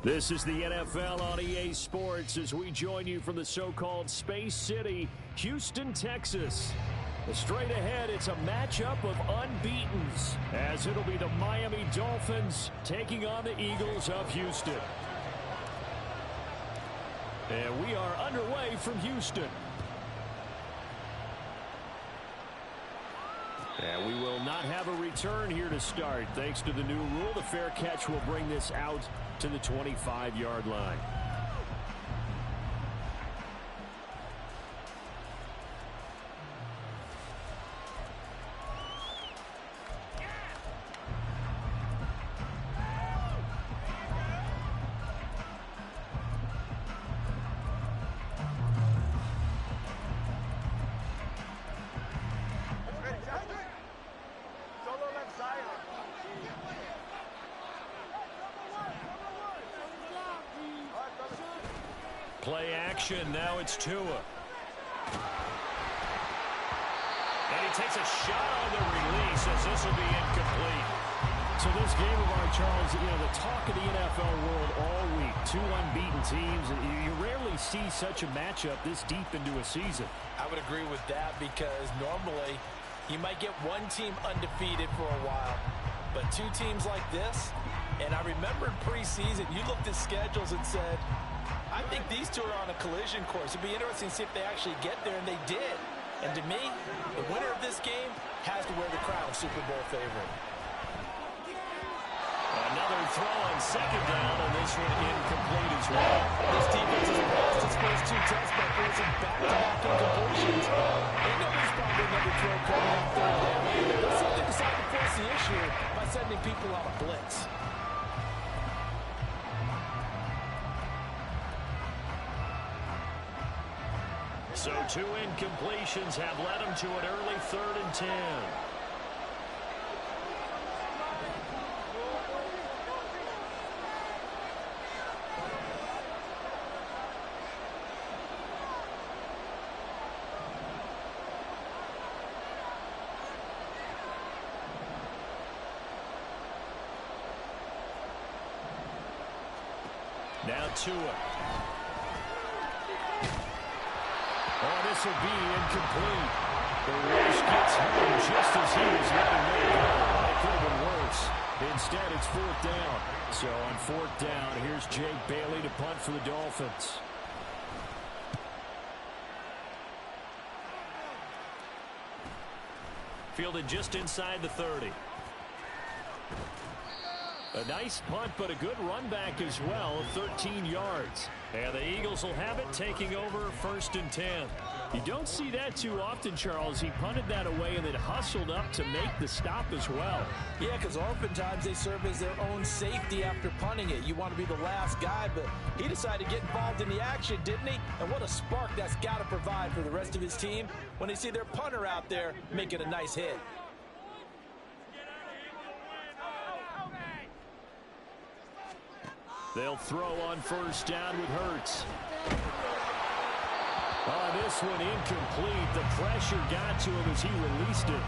This is the NFL on EA Sports as we join you from the so-called Space City, Houston, Texas. Straight ahead, it's a matchup of unbeatens, as it'll be the Miami Dolphins taking on the Eagles of Houston. And we are underway from Houston. And we will not have a return here to start. Thanks to the new rule, the fair catch will bring this out to the 25-yard line. Play action, now it's Tua. And he takes a shot on the release as this will be incomplete. So this game of ours, Charles, the talk of the NFL world all week. Two unbeaten teams, and you rarely see such a matchup this deep into a season. I would agree with that because normally you might get one team undefeated for a while, but two teams like this, and I remember in preseason, you looked at schedules and said, I think these two are on a collision course. It'd be interesting to see if they actually get there, and they did. And to me, the winner of this game has to wear the crown Super Bowl favorite. Another throw on second down, and this one incomplete as well. This defense has passed its first two tests by forcing back-to-back incompletions. Ain't nobody's probably another throw coming on third down. They'll simply decide to force the issue by sending people on a blitz. So two incompletions have led him to an early 3rd and 10. Now Tua. Oh, this will be incomplete. The rush gets home just as he was letting it go. It could have been worse. Instead, it's 4th down. So on 4th down, here's Jake Bailey to punt for the Dolphins. Fielded just inside the 30. A nice punt, but a good run back as well, 13 yards. And the Eagles will have it, taking over 1st and 10. You don't see that too often, Charles. He punted that away and then hustled up to make the stop as well. Yeah, because oftentimes they serve as their own safety after punting it. You want to be the last guy, but he decided to get involved in the action, didn't he? And what a spark that's got to provide for the rest of his team when they see their punter out there making a nice hit. They'll throw on 1st down with Hurts. Oh, this one incomplete. The pressure got to him as he released it.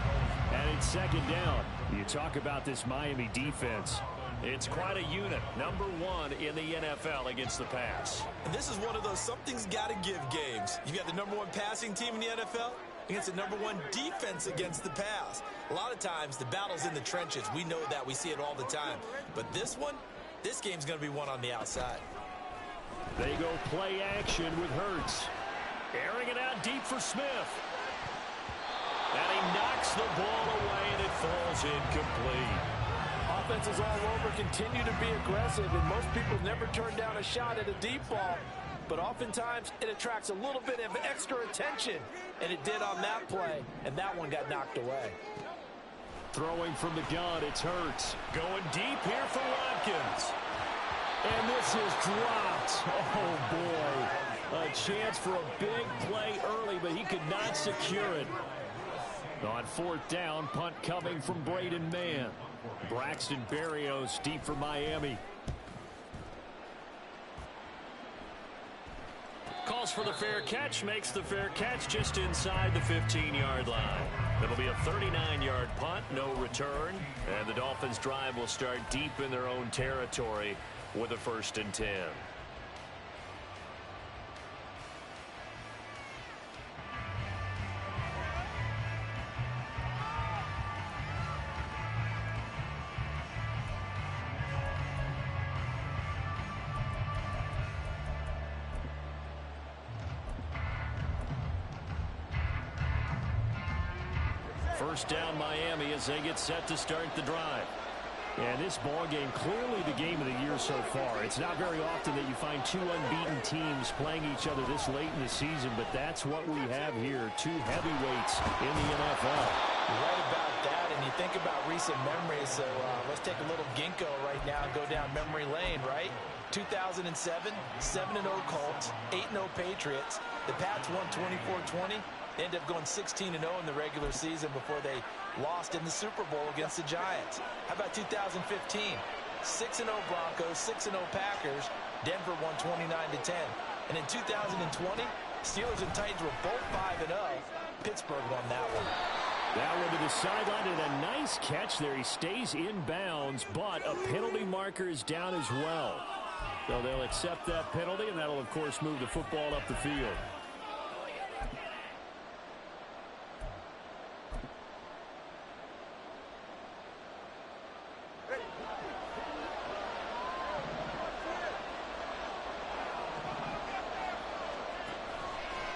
And it's 2nd down. You talk about this Miami defense. It's quite a unit. Number 1 in the NFL against the pass. And this is one of those something's got to give games. You got the number 1 passing team in the NFL against the number 1 defense against the pass. A lot of times the battle's in the trenches. We know that. We see it all the time. But this one, this game's going to be won on the outside. They go play action with Hurts. Airing it out deep for Smith. And he knocks the ball away, and it falls incomplete. Offenses all over continue to be aggressive, and most people never turn down a shot at a deep ball. But oftentimes, it attracts a little bit of extra attention, and it did on that play, and that one got knocked away. Throwing from the gun, it's Hurts. Going deep here for Watkins. And this is dropped. Oh, boy. A chance for a big play early, but he could not secure it. On 4th down, punt coming from Braden Mann. Braxton Berrios deep for Miami. Calls for the fair catch, makes the fair catch just inside the 15-yard line. It'll be a 39-yard punt, no return. And the Dolphins' drive will start deep in their own territory. with a 1st and 10. First down Miami as they get set to start the drive. And this ball game, clearly the game of the year so far. It's not very often that you find two unbeaten teams playing each other this late in the season, but that's what we have here. Two heavyweights in the NFL. You're right about that, and you think about recent memories, so let's take a little ginkgo right now and go down memory lane, right? 2007, 7-0 Colts, 8-0 Patriots. The Pats won 24-20. They ended up going 16-0 in the regular season before they lost in the Super Bowl against the Giants. How about 2015? 6-0 Broncos, 6-0 Packers. Denver won 29-10. And in 2020, Steelers and Titans were both 5-0. Pittsburgh won that one. That one to the sideline, and a nice catch there. He stays in bounds, but a penalty marker is down as well. So they'll accept that penalty, and that'll, of course, move the football up the field.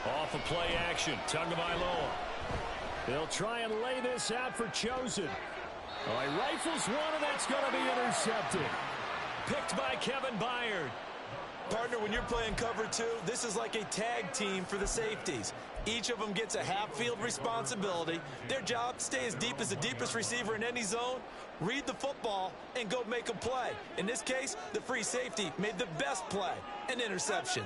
Off of play action, Tagovailoa. They'll try and lay this out for Chosen. Oh, he rifles one, and that's going to be intercepted. Picked by Kevin Byard. Partner, when you're playing cover two, this is like a tag team for the safeties. Each of them gets a half-field responsibility. Their job, stay as deep as the deepest receiver in any zone, read the football, and go make a play. In this case, the free safety made the best play, an interception.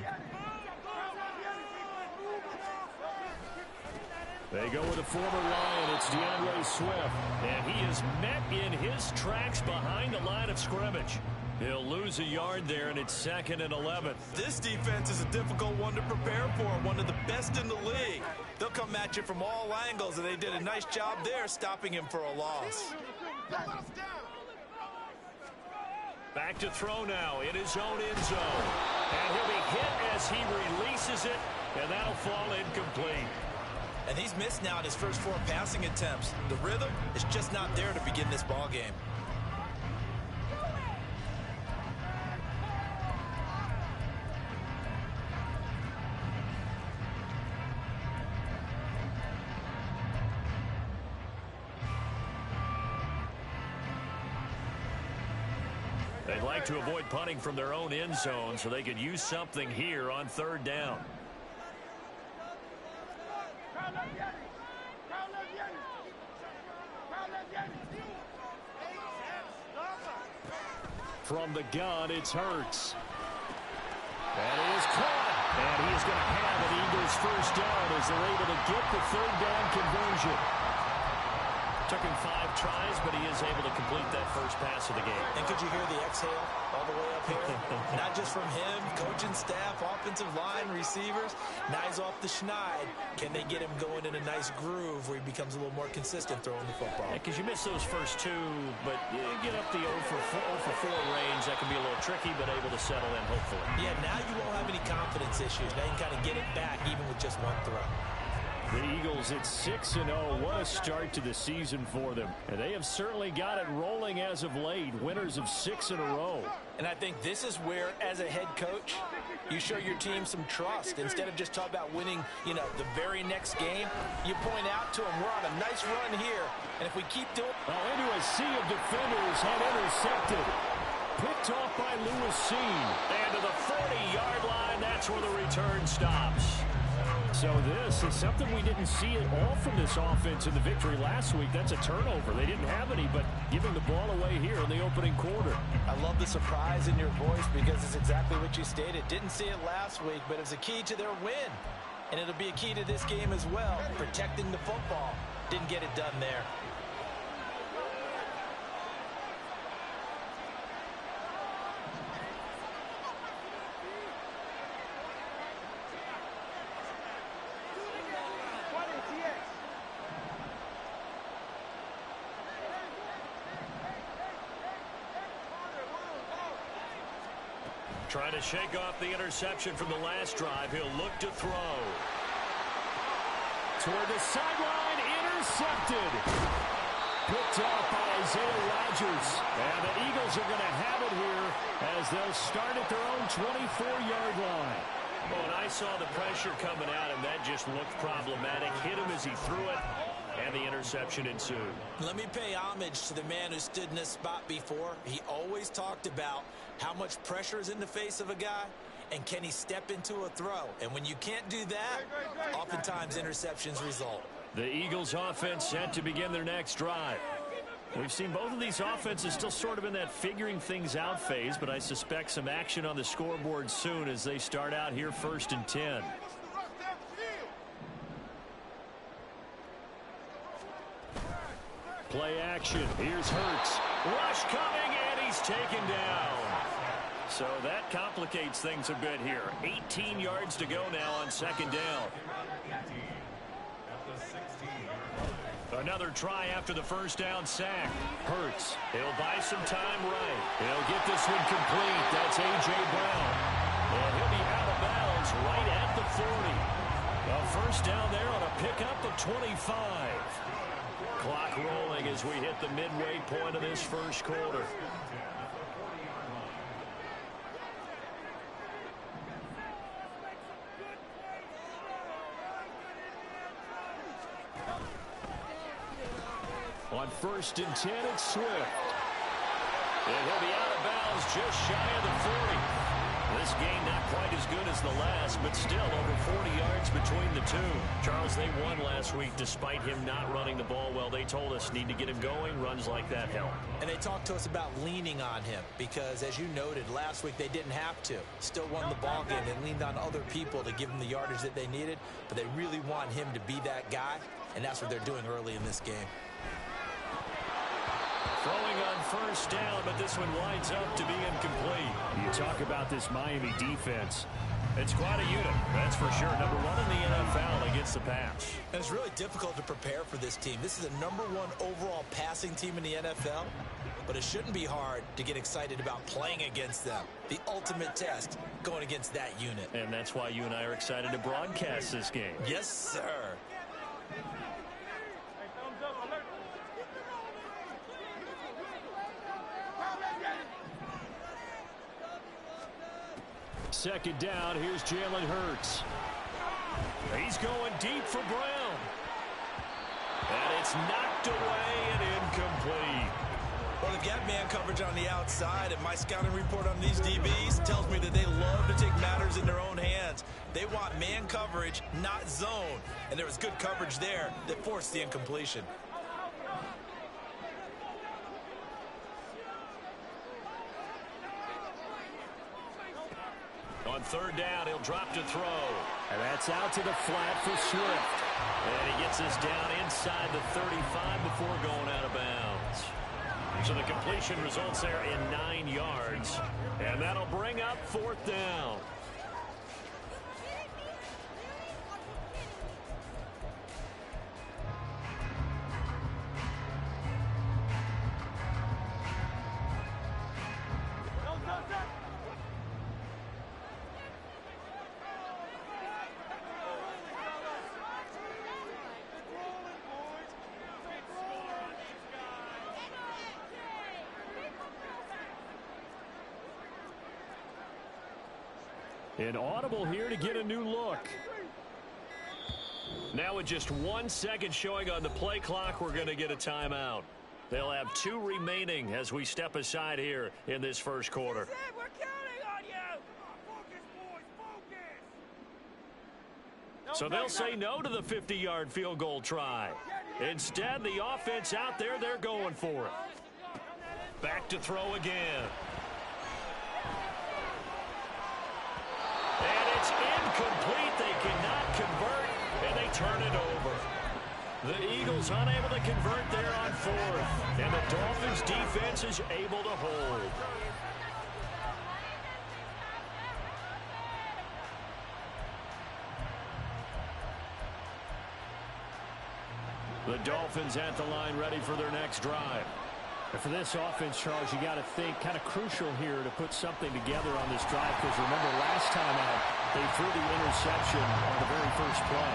They go with a former Lion. It's DeAndre Swift. And he is met in his tracks behind the line of scrimmage. He'll lose a yard there, and it's 2nd and 11. This defense is a difficult one to prepare for, one of the best in the league. They'll come at you from all angles, and they did a nice job there stopping him for a loss. Back to throw now in his own end zone. And he'll be hit as he releases it, and that'll fall incomplete. And he's missed now in his first 4 passing attempts. The rhythm is just not there to begin this ball game. They'd like to avoid punting from their own end zone so they could use something here on 3rd down. From the gun, it's Hurts. That is caught. And he is going to have an Eagles 1st down as they're able to get the 3rd down conversion. Took him 5 tries, but he is able to complete that first pass of the game. And could you hear the exhale all the way up here? Not just from him, coaching staff, offensive line, receivers. Now he's off the schneid. Can they get him going in a nice groove where he becomes a little more consistent throwing the football? Because you miss those first 2, but you get up the 0 for 4 range. That can be a little tricky, but able to settle in, hopefully. Yeah, now you won't have any confidence issues. Now you can kind of get it back even with just 1 throw. The Eagles at 6-0. What a start to the season for them. And they have certainly got it rolling as of late. Winners of 6 in a row. And I think this is where, as a head coach, you show your team some trust. Instead of just talking about winning, the very next game, you point out to them, we're on a nice run here. And if we keep doing... Well, into a sea of defenders and intercepted. Picked off by Lewis Seen. And to the 40-yard line, that's where the return stops. So this is something we didn't see at all from this offense in the victory last week. That's a turnover. They didn't have any, but giving the ball away here in the opening quarter. I love the surprise in your voice because it's exactly what you stated. Didn't see it last week, but it's a key to their win. And it'll be a key to this game as well, protecting the football. Didn't get it done there. Trying to shake off the interception from the last drive. He'll look to throw. Toward the sideline, intercepted. Picked up by Isaiah Rodgers. And the Eagles are going to have it here as they'll start at their own 24-yard line. Well, and I saw the pressure coming at him. That just looked problematic. Hit him as he threw it, and the interception ensued. Let me pay homage to the man who stood in this spot before. He always talked about how much pressure is in the face of a guy, and can he step into a throw. And when you can't do that, oftentimes interceptions result. The Eagles offense set to begin their next drive. We've seen both of these offenses still sort of in that figuring things out phase, but I suspect some action on the scoreboard soon as they start out here 1st and 10. Play action. Here's Hurts. Rush coming, and he's taken down. So that complicates things a bit here. 18 yards to go now on 2nd down. Another try after the 1st down sack. Hurts. He'll buy some time right. He'll get this one complete. That's A.J. Brown. And he'll be out of bounds right at the 40. A 1st down there on a pickup of 25. Clock rolling as we hit the midway point of this 1st quarter. On 1st and 10, it's Swift. And he'll be out of bounds just shy of the 40. This game not quite as good as the last, but still over 40 yards between the two. Charles, they won last week despite him not running the ball well. They told us need to get him going. Runs like that help. And they talked to us about leaning on him because, as you noted, last week they didn't have to. Still won the ball game. They leaned on other people to give them the yardage that they needed, but they really want him to be that guy, and that's what they're doing early in this game. Throwing on 1st down, but this one winds up to be incomplete. You talk about this Miami defense. It's quite a unit, that's for sure. Number 1 in the NFL against the pass. And it's really difficult to prepare for this team. This is a number 1 overall passing team in the NFL, but it shouldn't be hard to get excited about playing against them. The ultimate test going against that unit. And that's why you and I are excited to broadcast this game. Yes, sir. Second down, here's Jalen Hurts. He's going deep for Brown. And it's knocked away and incomplete. Well, they've got man coverage on the outside, and my scouting report on these DBs tells me that they love to take matters in their own hands. They want man coverage, not zone. And there was good coverage there that forced the incompletion. On 3rd down, he'll drop to throw. And that's out to the flat for Swift. And he gets us down inside the 35 before going out of bounds. So the completion results there in 9 yards. And that'll bring up 4th down. An audible here to get a new look. Now with just 1 second showing on the play clock, we're going to get a timeout. They'll have 2 remaining as we step aside here in this 1st quarter. We're counting on you. Focus, boys, focus. So they'll say no to the 50-yard field goal try. Instead, the offense out there, they're going for it. Back to throw again. And it's incomplete. They cannot convert, and they turn it over. The Eagles unable to convert there on 4th, and the Dolphins defense is able to hold. The Dolphins at the line ready for their next drive. And for this offense, Charles, you got to think kind of crucial here to put something together on this drive, because remember last time out, they threw the interception on the very first play.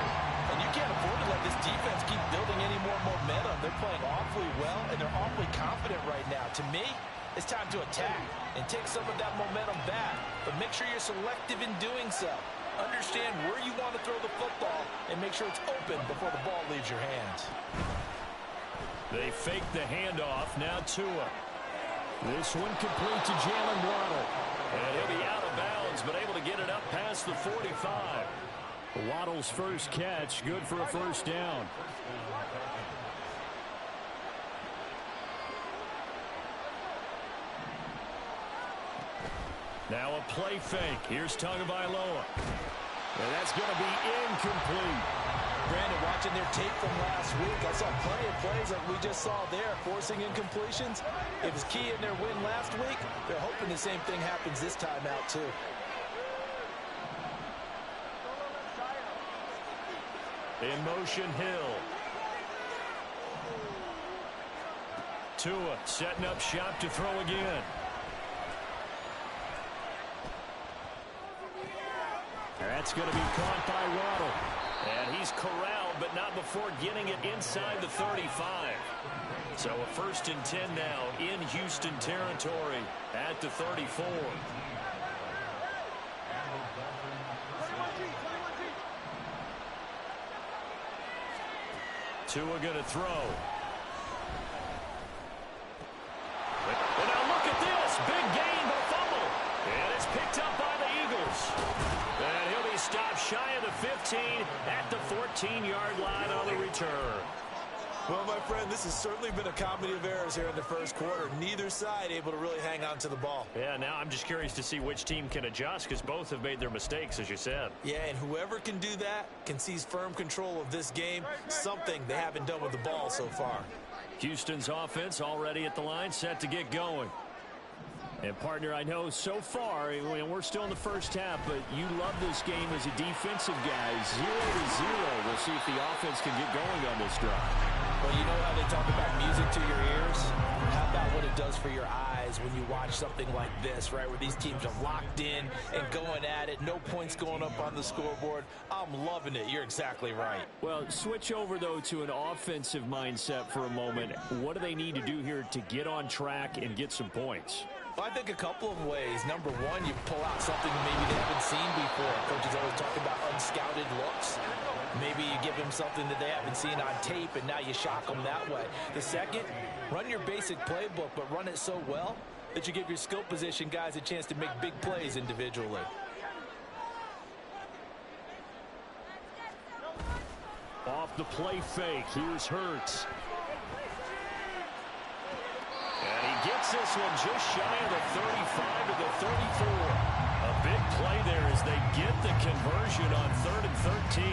And you can't afford to let this defense keep building any more momentum. They're playing awfully well, and they're awfully confident right now. To me, it's time to attack and take some of that momentum back. But make sure you're selective in doing so. Understand where you want to throw the football and make sure it's open before the ball leaves your hands. They fake the handoff. Now Tua. This one complete to Jalen Waddle. And he'll be out of bounds, but able to get it up past the 45. Waddle's first catch, good for a first down. Now a play fake. Here's Tagovailoa. And that's going to be incomplete. Brandon, watching their tape from last week, I saw plenty of plays like we just saw there, forcing incompletions. It was key in their win last week. They're hoping the same thing happens this time out, too. In motion, Hill. Tua setting up shop to throw again. That's going to be caught by Waddle. And he's corralled, but not before getting it inside the 35. So a 1st and 10 now in Houston territory at the 34. Tua going to throw. And now look at this. Big gain, but fumble. And it's picked up by the Eagles. And he'll be stopped shy of the 15 at the 14-yard line on the return. Well, my friend, this has certainly been a comedy of errors here in the first quarter. Neither side able to really hang on to the ball. Yeah, now I'm just curious to see which team can adjust, because both have made their mistakes, as you said. Yeah, and whoever can do that can seize firm control of this game, something they haven't done with the ball so far. Houston's offense already at the line, set to get going. And, partner, I know so far, and we're still in the first half, but you love this game as a defensive guy. 0-0. We'll see if the offense can get going on this drive. Well, you know how they talk about music to your ears? How about what it does for your eyes when you watch something like this, right, where these teams are locked in and going at it, no points going up on the scoreboard? I'm loving it. You're exactly right. Well, switch over, though, to an offensive mindset for a moment. What do they need to do here to get on track and get some points? Well, I think a couple of ways. Number one, you pull out something maybe they haven't seen before. Coaches always talk about unscouted looks. Maybe you give them something that they haven't seen on tape, and now you shock them that way. The second, run your basic playbook, but run it so well that you give your skill position guys a chance to make big plays individually. Off the play fake, here's Hurts. And he gets this one just shy of the 35 to the 34. A big play there as they get the conversion on 3rd and 13.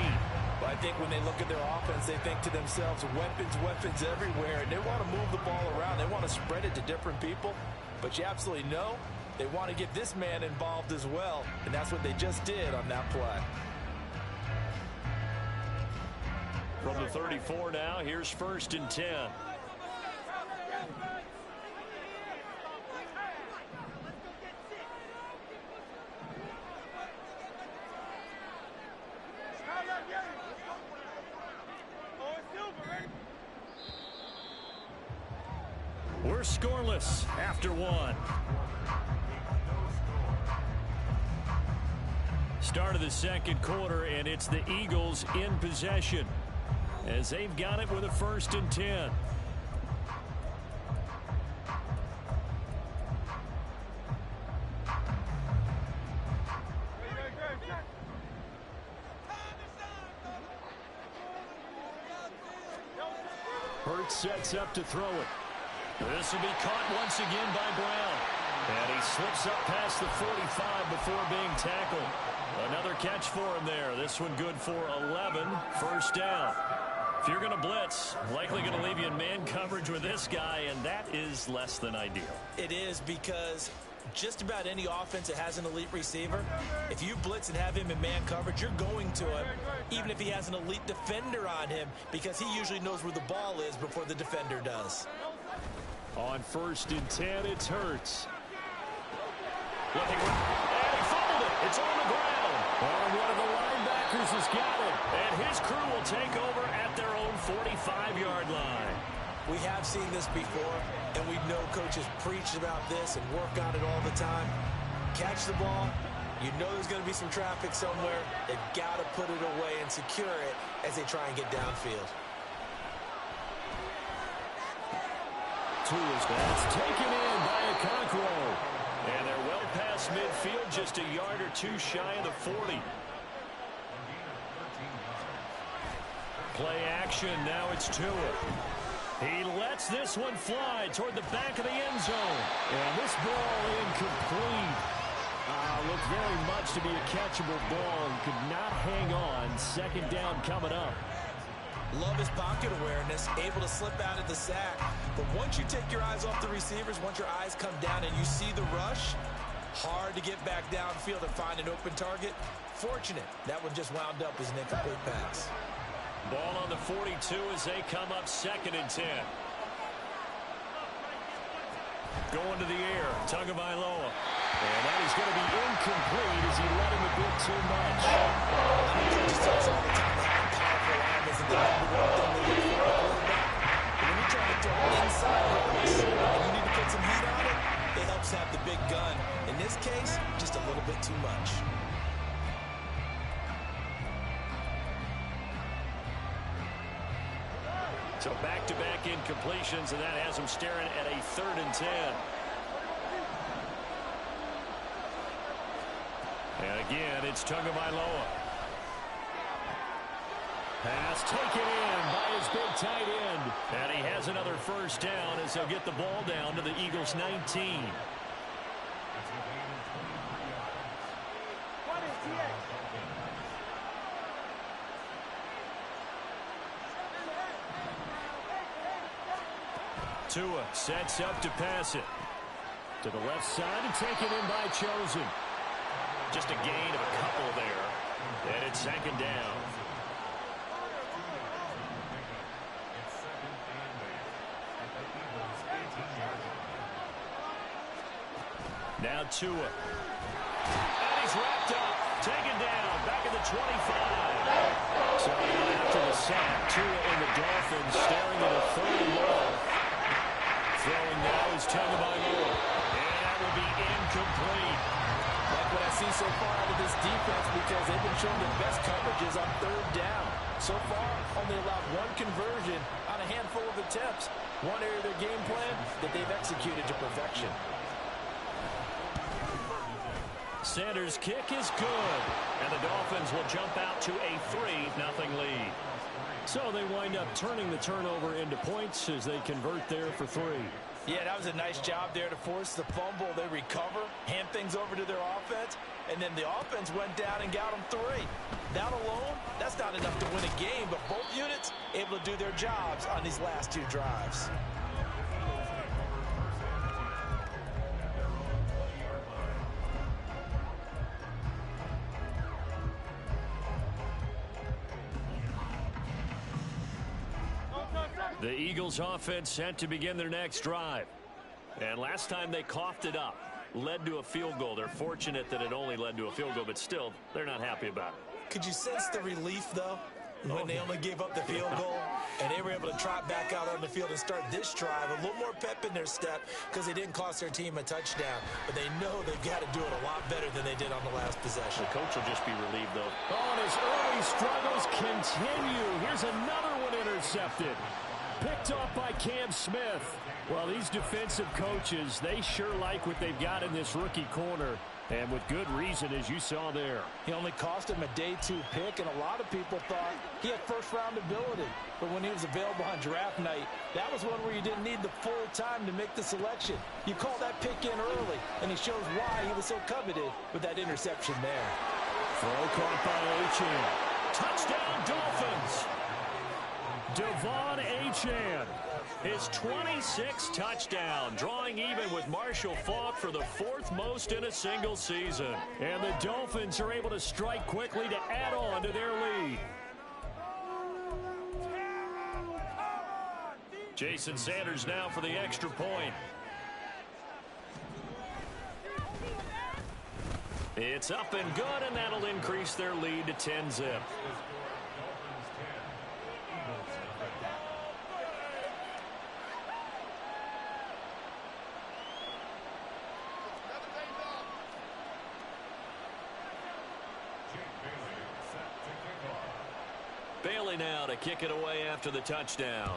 But I think when they look at their offense, they think to themselves, weapons, weapons everywhere, and they want to move the ball around. They want to spread it to different people. But you absolutely know they want to get this man involved as well, and that's what they just did on that play. From the 34 now, here's 1st and 10. We're scoreless after one. Start of the second quarter, and it's the Eagles in possession as they've got it with a 1st and 10. Hurts sets up to throw it. This will be caught once again by Brown. And he slips up past the 45 before being tackled. Another catch for him there. This one good for 11. 1st down. If you're going to blitz, likely going to leave you in man coverage with this guy, and that is less than ideal. It is, because just about any offense that has an elite receiver, if you blitz and have him in man coverage, you're going to him, even if he has an elite defender on him, because he usually knows where the ball is before the defender does. On 1st and 10, it's Hurts. Looking, and he fumbled it. It's on the ground. And one of the linebackers has got it. And his crew will take over at their own 45-yard line. We have seen this before, and we know coaches preach about this and work on it all the time. Catch the ball. You know there's going to be some traffic somewhere. They've got to put it away and secure it as they try and get downfield. That's taken in by Okonkwo. And they're well past midfield, just a yard or two shy of the 40. Play action, now it's Tua. He lets this one fly toward the back of the end zone. And this ball incomplete. Looked very much to be a catchable ball and could not hang on. 2nd down coming up. Love his pocket awareness, able to slip out at the sack. But once you take your eyes off the receivers, once your eyes come down and you see the rush, hard to get back downfield and find an open target. Fortunate, that one just wound up as an incomplete pass. Ball on the 42 as they come up 2nd and 10. Going to the air, Tagovailoa. And that is going to be incomplete as he let him a bit too much. Just tells all the time how powerful arm is the number one thing they look for a quarterback. When you're trying to throw inside routes and you need to put some heat on it, it helps have the big gun. In this case, just a little bit too much. So back-to-back incompletions, and that has him staring at a 3rd and 10. And again, it's Tagovailoa. Pass taken in by his big tight end. And he has another 1st down as they'll get the ball down to the Eagles' 19. Tua sets up to pass it. To the left side and taken in by Chosen. Just a gain of a couple there. And it's 2nd down. Now Tua. And he's wrapped up. Taken down. Back at the 25. So after the sack, Tua and the Dolphins staring at a 3rd and long. Throwing now is Tagovailoa. And that will be incomplete. Like what I see so far out of this defense, because they've been showing their best coverages on 3rd down. So far, only allowed one conversion on a handful of attempts. One area of their game plan that they've executed to perfection. Sanders' kick is good. And the Dolphins will jump out to a 3-0 lead. So they wind up turning the turnover into points as they convert there for 3. Yeah, that was a nice job there to force the fumble. They recover, hand things over to their offense, and then the offense went down and got them 3. That alone, that's not enough to win a game, but both units able to do their jobs on these last 2 drives. The Eagles offense set to begin their next drive. And last time they coughed it up, led to a field goal. They're fortunate that it only led to a field goal, but still, they're not happy about it. Could you sense the relief, though, when they only gave up the field goal and they were able to trot back out on the field and start this drive? A little more pep in their step because they didn't cost their team a touchdown, but they know they've got to do it a lot better than they did on the last possession. The coach will just be relieved, though. Oh, and his early struggles continue. Here's another one intercepted. Picked off by Cam Smith. Well, these defensive coaches, they sure like what they've got in this rookie corner. And with good reason, as you saw there. He only cost him a day 2 pick, and a lot of people thought he had first-round ability. But when he was available on draft night, that was one where you didn't need the full time to make the selection. You call that pick in early, and he shows why he was so coveted with that interception there. Throw caught by Achane. Touchdown, Dolphins! Devon Achane, his 26th touchdown, drawing even with Marshall Faulk for the 4th most in a single season. And the Dolphins are able to strike quickly to add on to their lead. Jason Sanders now for the extra point. It's up and good, and that'll increase their lead to 10-zip. Bailey now to kick it away after the touchdown.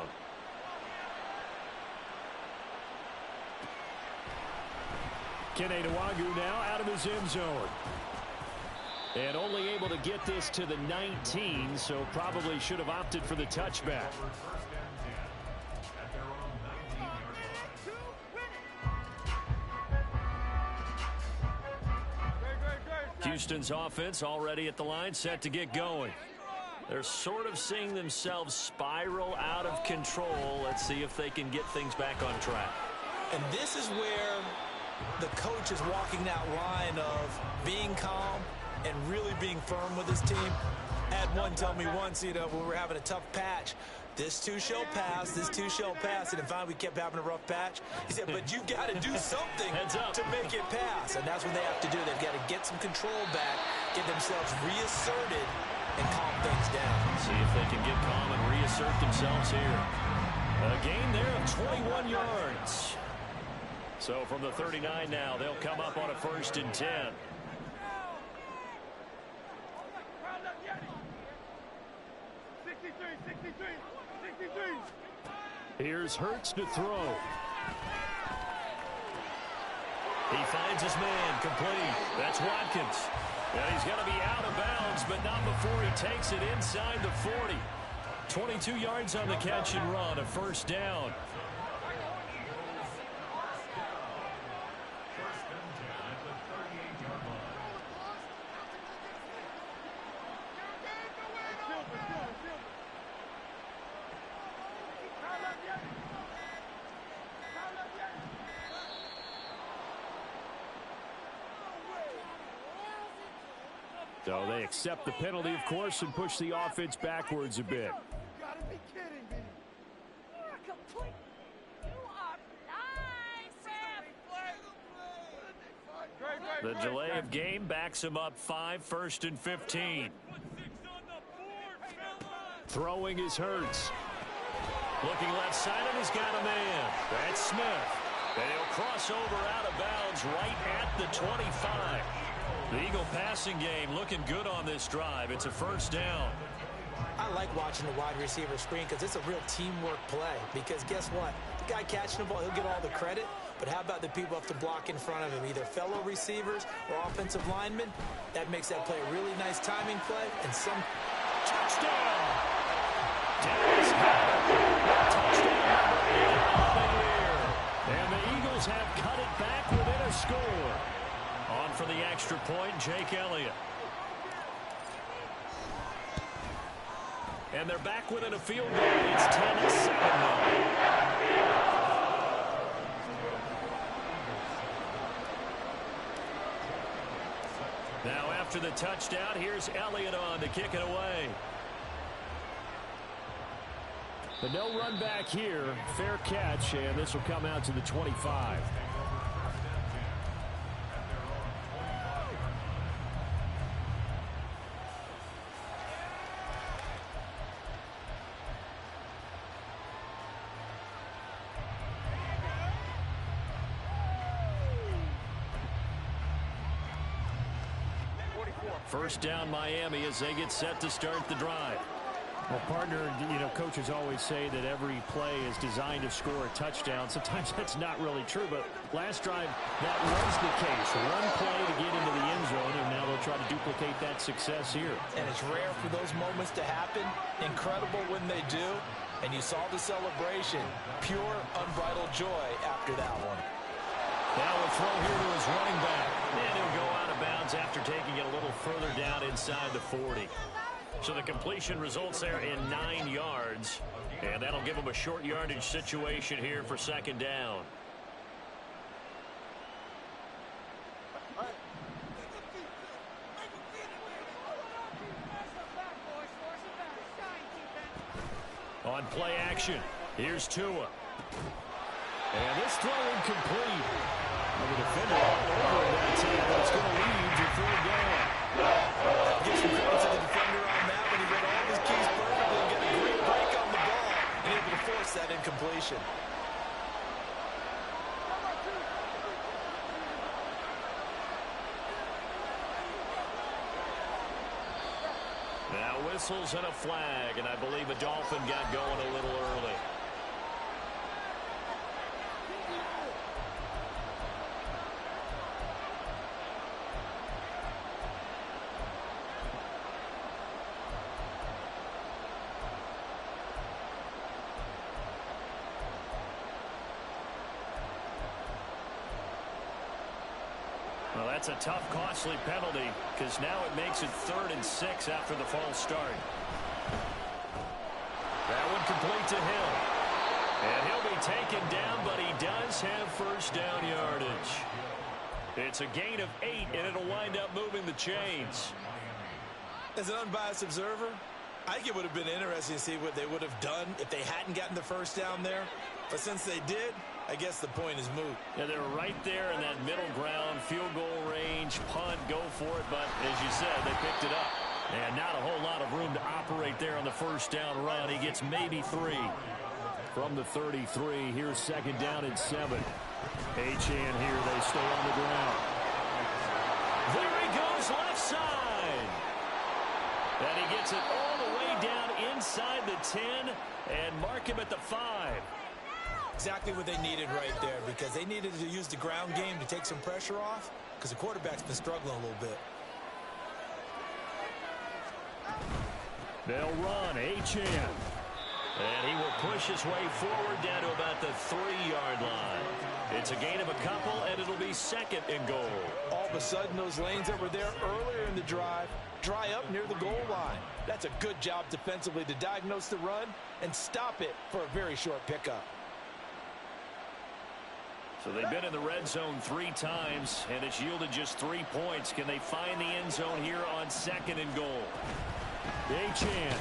Kene Nwagu now out of his end zone. And only able to get this to the 19, so probably should have opted for the touchback. Houston's offense already at the line, set to get going. They're sort of seeing themselves spiral out of control. Let's see if they can get things back on track. And this is where the coach is walking that line of being calm and really being firm with his team. I had one tell me once, when we were having a tough patch, this too shall pass, this too shall pass. And if finally we kept having a rough patch, he said, but you've got to do something to make it pass. And that's what they have to do. They've got to get some control back, get themselves reasserted, and calm things down. See if they can get calm and reassert themselves here. A gain there of 21 yards. So from the 39 now, they'll come up on a 1st and 10. Here's Hurts to throw. He finds his man, complete. That's Watkins. And he's going to be out of bounds, but not before he takes it inside the 40. 22 yards on the catch and run, a 1st down. So they accept the penalty, of course, and push the offense backwards a bit. You gotta be kidding me. The delay of game backs him up 5, 1st and 15. Throwing is Hurts. Looking left side, and he's got a man. That's Smith. And he'll cross over out of bounds right at the 25. The Eagle passing game looking good on this drive. It's a 1st down. I like watching the wide receiver screen because it's a real teamwork play. Because guess what? The guy catching the ball, he'll get all the credit. But how about the people have to block in front of him, either fellow receivers or offensive linemen? That makes that play a really nice timing play. And some touchdown. Dallas touchdown number 8 and the Eagles have cut it back within a score. On for the extra point, Jake Elliott. And they're back within a field goal. It's 10-7 now. Now after the touchdown, here's Elliott on to kick it away. But no run back here. Fair catch, and this will come out to the 25. First down Miami as they get set to start the drive. Well, partner, coaches always say that every play is designed to score a touchdown. Sometimes that's not really true, but last drive, that was the case. One play to get into the end zone, and now they'll try to duplicate that success here. And it's rare for those moments to happen. Incredible when they do. And you saw the celebration. Pure, unbridled joy after that one. Now a throw here to his running back. And he'll go out of bounds after taking it a little further down inside the 40. So the completion results there in 9 yards. And that'll give him a short yardage situation here for 2nd down. On play action, Here's Tua. And this throw incomplete. And the defender all over that time, but it's going to lead to third down. Give some credit to the defender on that when he read all of his keys perfectly and get a great break on the ball and able to force that incompletion. Now whistles and a flag, and I believe a Dolphin got going a little early. Well, that's a tough, costly penalty because now it makes it 3rd and 6 after the false start. That one complete to him. And he'll be taken down, but he does have first down yardage. It's a gain of 8, and it'll wind up moving the chains. As an unbiased observer, I think it would have been interesting to see what they would have done if they hadn't gotten the first down there. But since they did, I guess the point is moot. Yeah, they're right there in that middle ground, field goal range, punt, go for it. But as you said, they picked it up. And not a whole lot of room to operate there on the first down run. He gets maybe 3. From the 33, here's 2nd down and 7. Achane here, they stay on the ground. There he goes, left side. And he gets it all the way down inside the 10 and mark him at the 5. Exactly what they needed right there, because they needed to use the ground game to take some pressure off, because the quarterback's been struggling a little bit. They'll run, Achane. And he will push his way forward down to about the 3-yard line. It's a gain of a couple, and it'll be 2nd and goal. All of a sudden, those lanes that were there earlier in the drive dry up near the goal line. That's a good job defensively to diagnose the run and stop it for a very short pickup. So they've been in the red zone 3 times, and it's yielded just 3 points. Can they find the end zone here on 2nd and goal? Achane.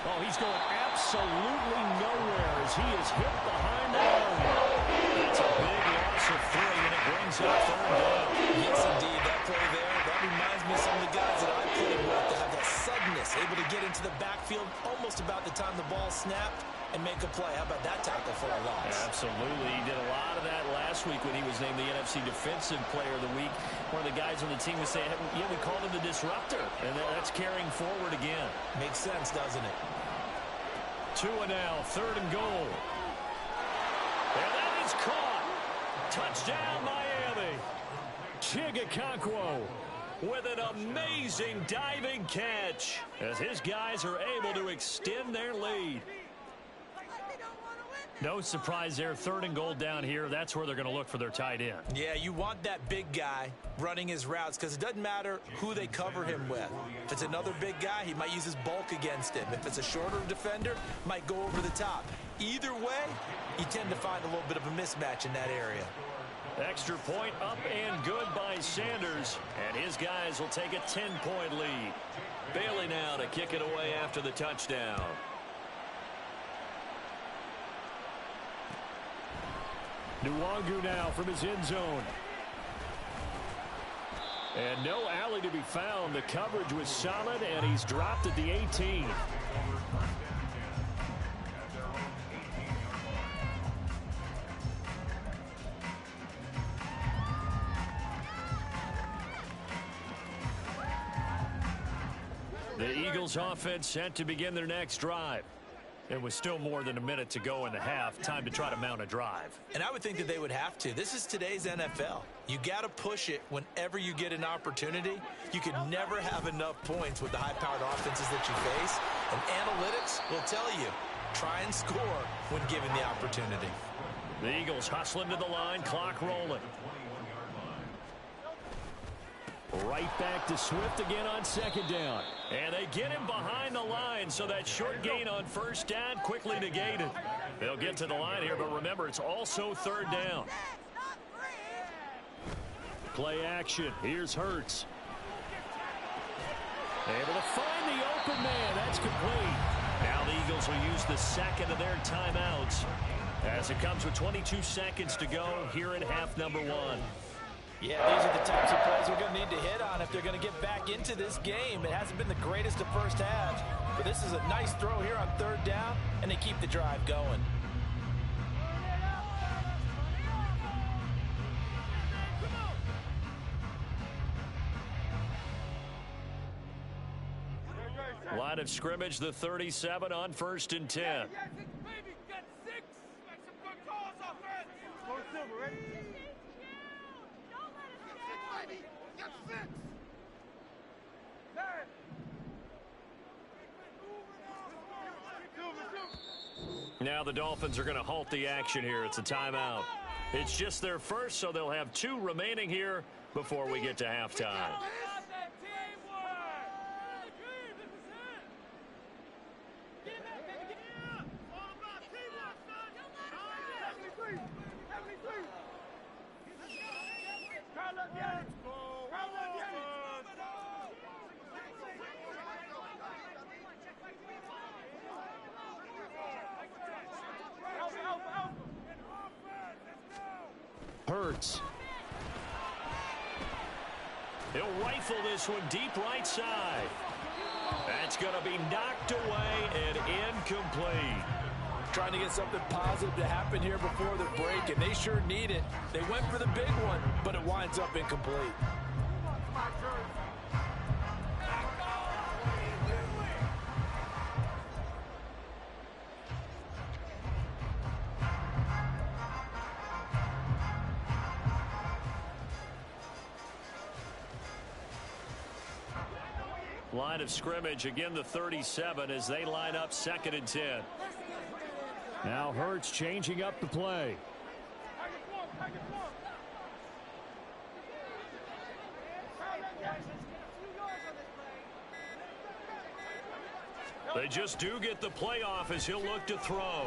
Oh, he's going absolutely nowhere as he is hit behind the line. That's a big loss of 3, and it brings up 3rd down. Yes, indeed. That play there, that reminds me of some of the guys that I played with that have that suddenness, able to get into the backfield almost about the time the ball snapped and make a play. How about that tackle for a loss? Absolutely. He did a lot of that last week when he was named the NFC Defensive Player of the Week. One of the guys on the team was saying, yeah, we called him the disruptor. And that's carrying forward again. Makes sense, doesn't it? 2 and now, 3rd and goal. And that is caught. Touchdown, Miami. Chigakonkwo with an amazing diving catch as his guys are able to extend their lead. No surprise there. 3rd and goal down here. That's where they're going to look for their tight end. Yeah, you want that big guy running his routes because it doesn't matter who they cover him with. If it's another big guy, he might use his bulk against him. If it's a shorter defender, might go over the top. Either way, you tend to find a little bit of a mismatch in that area. Extra point up and good by Sanders. And his guys will take a 10-point lead. Bailey now to kick it away after the touchdown. Nwangu now from his end zone. And no alley to be found. The coverage was solid, and he's dropped at the 18. The Eagles offense set to begin their next drive. It was still more than a minute to go in the half. Time to try to mount a drive. And I would think that they would have to. This is today's NFL. You got to push it whenever you get an opportunity. You could never have enough points with the high-powered offenses that you face. And analytics will tell you, try and score when given the opportunity. The Eagles hustling to the line, clock rolling. Right back to Swift again on 2nd down. And they get him behind the line, so that short gain on 1st down quickly negated. They'll get to the line here, but remember, it's also 3rd down. Play action. Here's Hurts. Able to find the open man. That's complete. Now Now the Eagles will use the second of their timeouts as it comes with 22 seconds to go here in half number one. Yeah, these are the types of plays we're going to need to hit on if they're going to get back into this game. It hasn't been the greatest of first halves, but this is a nice throw here on third down, and they keep the drive going. Line of scrimmage, the 37 on 1st and 10. Now the Dolphins are going to halt the action here. It's a timeout. It's just their first, so they'll have 2 remaining here before we get to halftime. Hurts. He'll rifle this one deep right side. That's going to be knocked away and incomplete. Trying to get something positive to happen here before the break, and they sure need it. They went for the big one, but it winds up incomplete. Line of scrimmage, again the 37 as they line up 2nd and 10. Now Hurts changing up the play. They just do get the play off as he'll look to throw.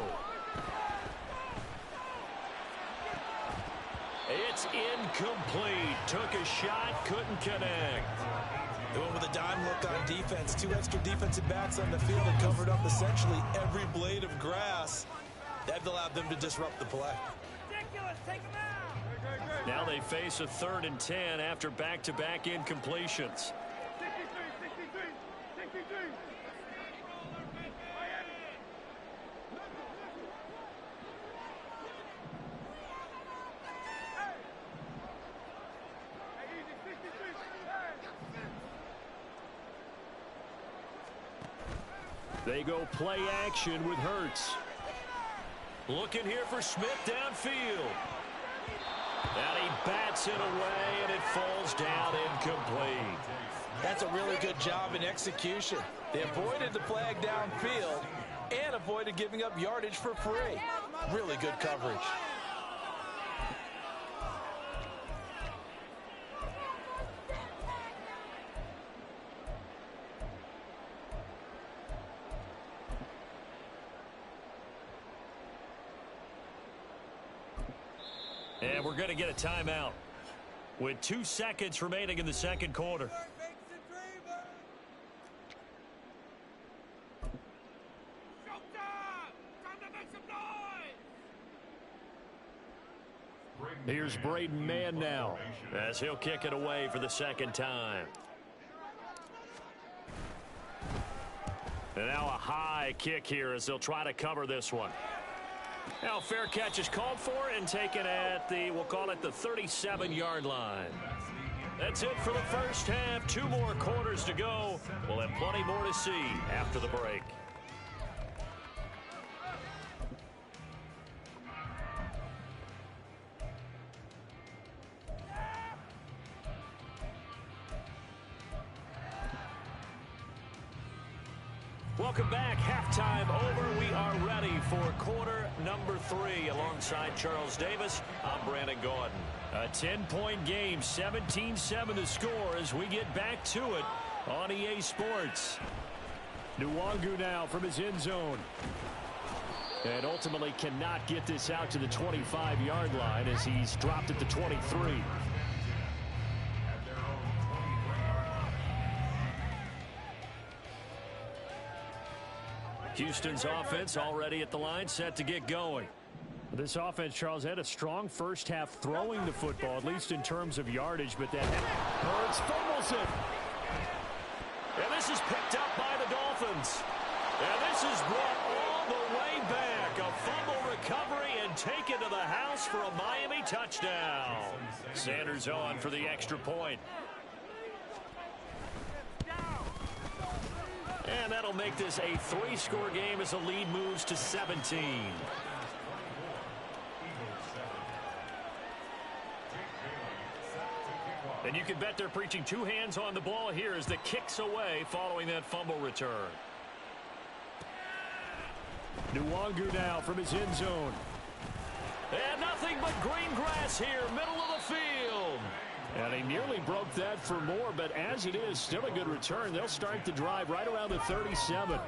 It's incomplete. Took a shot, couldn't connect. They went with a dime look on defense. 2 extra defensive backs on the field and covered up essentially every blade of grass. That allowed them to disrupt the play. Now they face a 3rd and 10 after back-to-back incompletions. They go play action with Hurts. Looking here for Smith downfield. And he bats it away, and it falls down incomplete. That's a really good job in execution. They avoided the flag downfield and avoided giving up yardage for free. Really good coverage. And we're going to get a timeout with 2 seconds remaining in the second quarter. Here's Braden Mann now as he'll kick it away for the 2nd time. And now a high kick here as they'll try to cover this one. Now fair catch is called for and taken at the, we'll call it the 37-yard line. That's it for the first half. 2 more quarters to go. We'll have plenty more to see after the break. Welcome back. Halftime over. We are ready for quarter number 3. Alongside Charles Davis, I'm Brandon Gordon. A 10-point game, 17-7 to score as we get back to it on EA Sports. Nwangu now from his end zone. And ultimately cannot get this out to the 25-yard line as he's dropped at the 23. Houston's offense already at the line, set to get going. This offense, Charles, had a strong first half throwing the football, at least in terms of yardage, but that Hurts fumbles it. And this is picked up by the Dolphins. And this is brought all the way back. A fumble recovery and taken to the house for a Miami touchdown. Sanders on for the extra point. And that'll make this a 3-score game as the lead moves to 17. And you can bet they're preaching 2 hands on the ball here as the kick's away following that fumble return. Nwangu now from his end zone. And nothing but green grass here, middle of the field. And he nearly broke that for more, but as it is, still a good return. They'll start the drive right around the 37.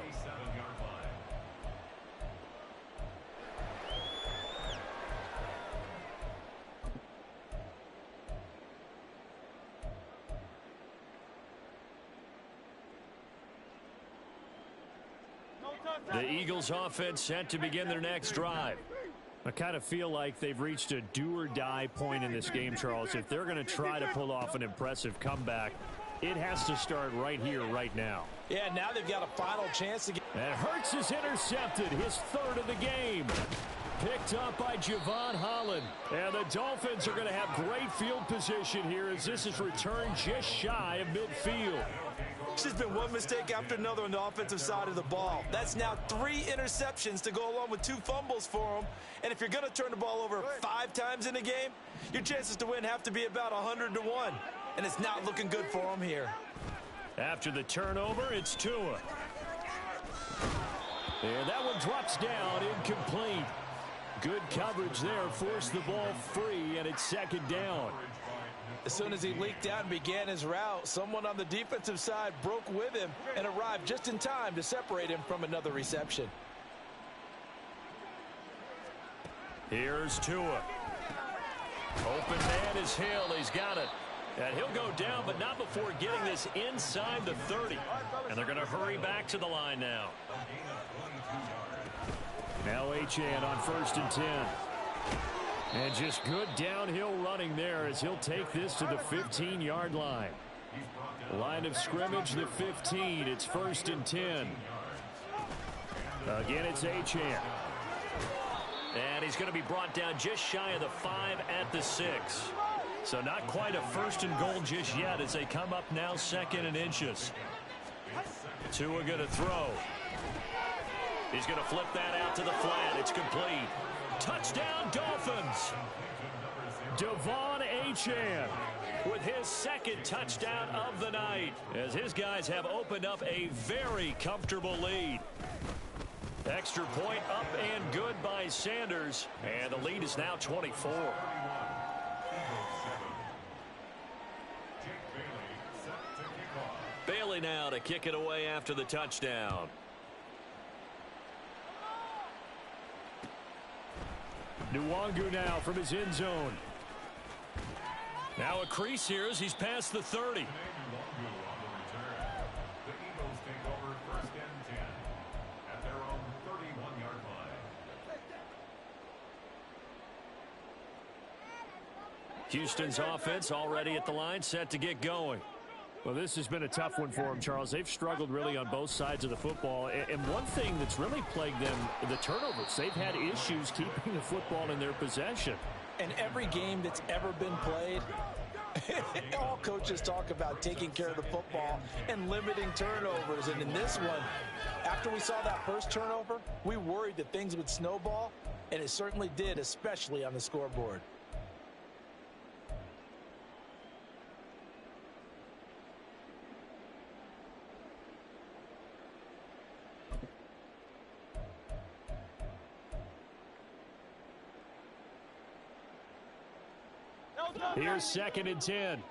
The Eagles offense set to begin their next drive. I kind of feel like they've reached a do-or-die point in this game, Charles. If they're going to try to pull off an impressive comeback, it has to start right here, right now. Yeah, now they've got a final chance to get... And Hurts is intercepted, his 3rd of the game. Picked up by Javon Holland. And the Dolphins are going to have great field position here as this is returned just shy of midfield. It's just been one mistake after another on the offensive side of the ball. That's now 3 interceptions to go along with 2 fumbles for them. And if you're going to turn the ball over 5 times in a game, your chances to win have to be about 100 to 1. And it's not looking good for them here. After the turnover, it's Tua. And that one drops down, incomplete. Good coverage there, forced the ball free, and it's 2nd down. As soon as he leaked out and began his route, someone on the defensive side broke with him and arrived just in time to separate him from another reception. Here's Tua. Open man is Hill. He's got it. And he'll go down, but not before getting this inside the 30. And they're going to hurry back to the line now. Now Achane on 1st and 10. And just good downhill running there as he'll take this to the 15-yard line. Line of scrimmage, the 15. It's 1st and 10. Again, it's Achane. And he's going to be brought down just shy of the 5 at the 6. So not quite a 1st and goal just yet as they come up now 2nd and inches. Tua going to throw. He's going to flip that out to the flat. It's complete. Touchdown, Dolphins. Devon Achane with his 2nd touchdown of the night as his guys have opened up a very comfortable lead. Extra point up and good by Sanders, and the lead is now 24. Bailey now to kick it away after the touchdown. Nwangu now from his end zone. Now a crease here as he's past the 30. Houston's offense already at the line, set to get going. Well, this has been a tough one for them, Charles. They've struggled really on both sides of the football. And one thing that's really plagued them, the turnovers. They've had issues keeping the football in their possession. And every game that's ever been played, all coaches talk about taking care of the football and limiting turnovers. And in this one, after we saw that first turnover, we worried that things would snowball, and it certainly did, especially on the scoreboard. Here's 2nd and 10.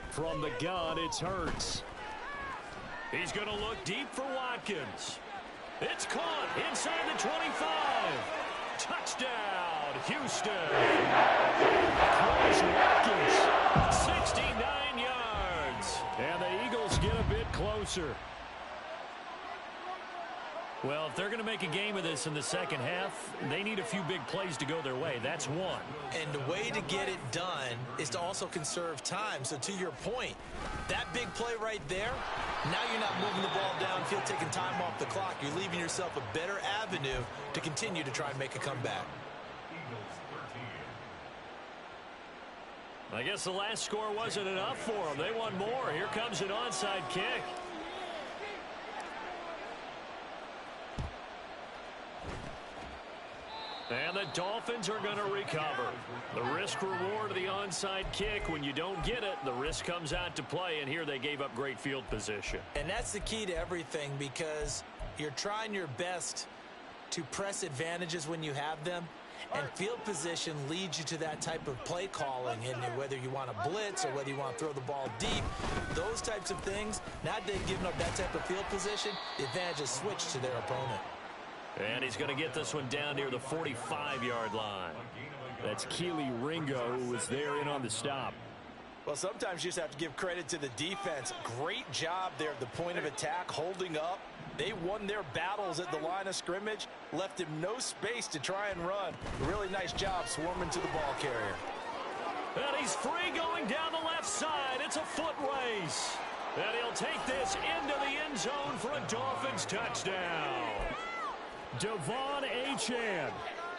From the gun, it's Hurts. He's going to look deep for Watkins. It's caught inside the 25. Touchdown, Houston. Chris Watkins, 69 yards. And the Eagles get a bit closer. Well, if they're going to make a game of this in the second half, they need a few big plays to go their way. That's one. And the way to get it done is to also conserve time. So to your point, that big play right there, now you're not moving the ball downfield, taking time off the clock. You're leaving yourself a better avenue to continue to try and make a comeback. I guess the last score wasn't enough for them. They want more. Here comes an onside kick. And the Dolphins are going to recover. The risk-reward of the onside kick, when you don't get it, the risk comes out to play, and here they gave up great field position. And that's the key to everything, because you're trying your best to press advantages when you have them, and field position leads you to that type of play calling. And whether you want to blitz or whether you want to throw the ball deep, those types of things, now that they've given up that type of field position, the advantage is switched to their opponent. And he's going to get this one down near the 45-yard line. That's Keely Ringo, who was there in on the stop. Well, sometimes you just have to give credit to the defense. Great job there at the point of attack, holding up. They won their battles at the line of scrimmage, left him no space to try and run. Really nice job swarming to the ball carrier. And he's free going down the left side. It's a foot race. And he'll take this into the end zone for a Dolphins touchdown. Devon Achane,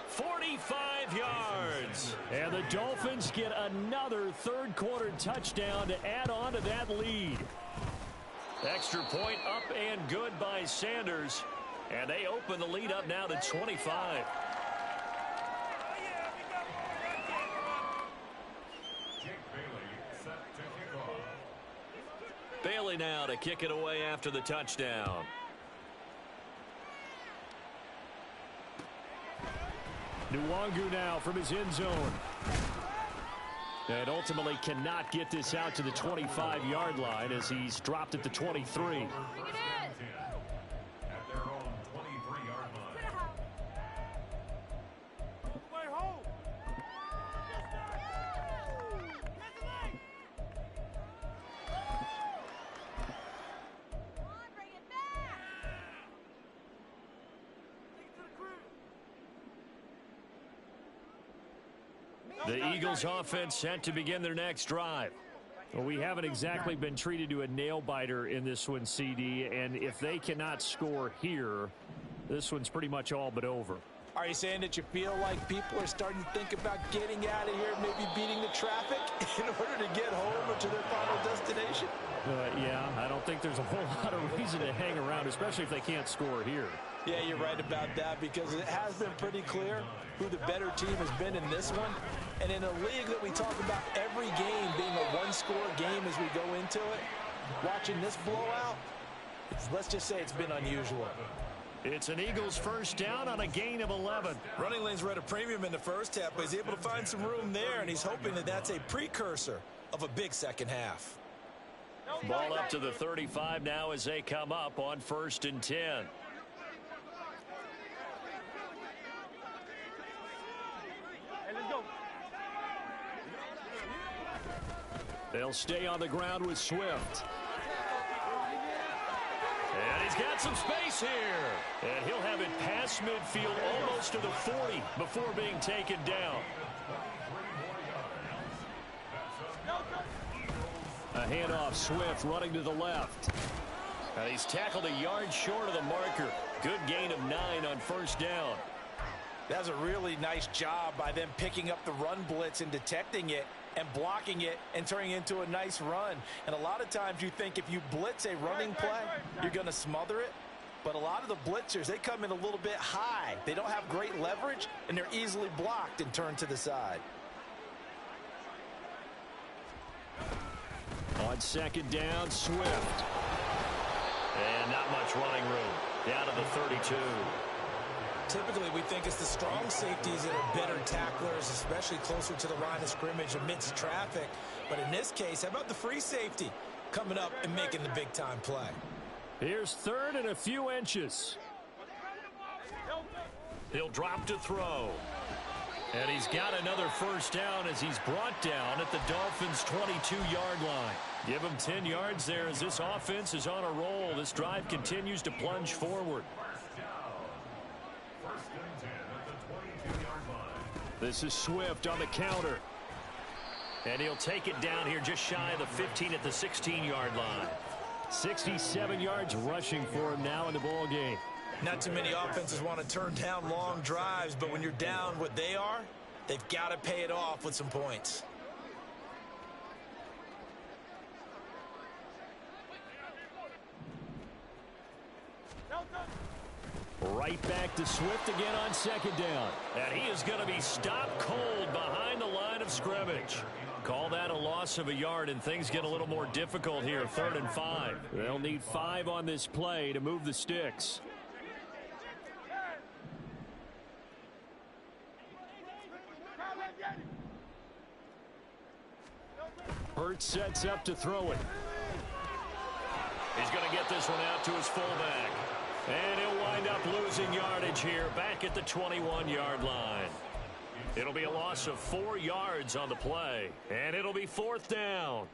45 yards. And the Dolphins get another third-quarter touchdown to add on to that lead. Extra point up and good by Sanders. And they open the lead up now to 25. Bailey now to kick it away after the touchdown. Nwangu now from his end zone. And ultimately cannot get this out to the 25-yard line as he's dropped at the 23. The Eagles offense set to begin their next drive. Well, we haven't exactly been treated to a nail-biter in this one, CD, and if they cannot score here, this one's pretty much all but over. Are you saying that you feel like people are starting to think about getting out of here, maybe beating the traffic in order to get home or to their final destination? Yeah, I don't think there's a whole lot of reason to hang around, especially if they can't score here. Yeah, you're right about that, because it has been pretty clear who the better team has been in this one. And in a league that we talk about every game being a one-score game as we go into it, watching this blowout, let's just say it's been unusual. It's an Eagles first down on a gain of 11. Running lanes were at a premium in the first half, but he's able to find some room there, and he's hoping that that's a precursor of a big second half. Ball up to the 35 now as they come up on 1st and 10. They'll stay on the ground with Swift. And he's got some space here. And he'll have it past midfield almost to the 40 before being taken down. A handoff, Swift running to the left. He's tackled a yard short of the marker. Good gain of 9 on 1st down. That's a really nice job by them picking up the run blitz and detecting it and blocking it and turning it into a nice run. And a lot of times you think if you blitz a running play, you're going to smother it. But a lot of the blitzers, they come in a little bit high. They don't have great leverage, and they're easily blocked and turned to the side. On 2nd down, Swift. And not much running room. Down to the 32. Typically, we think it's the strong safeties that are better tacklers, especially closer to the line of scrimmage amidst traffic. But in this case, how about the free safety coming up and making the big-time play? Here's 3rd and a few inches. He'll drop to throw. And he's got another first down as he's brought down at the Dolphins' 22-yard line. Give him 10 yards there as this offense is on a roll. This drive continues to plunge forward. This is Swift on the counter. And he'll take it down here just shy of the 15 at the 16-yard line. 67 yards rushing for him now in the ball game. Not too many offenses want to turn down long drives, but when you're down what they are, they've got to pay it off with some points. Right back to Swift again on second down. And he is going to be stopped cold behind the line of scrimmage. Call that a loss of a yard, and things get a little more difficult here. 3rd and 5. They'll need 5 on this play to move the sticks. Hurts sets up to throw it. He's going to get this one out to his fullback. And he'll wind up losing yardage here back at the 21-yard line. It'll be a loss of 4 yards on the play. And it'll be 4th down.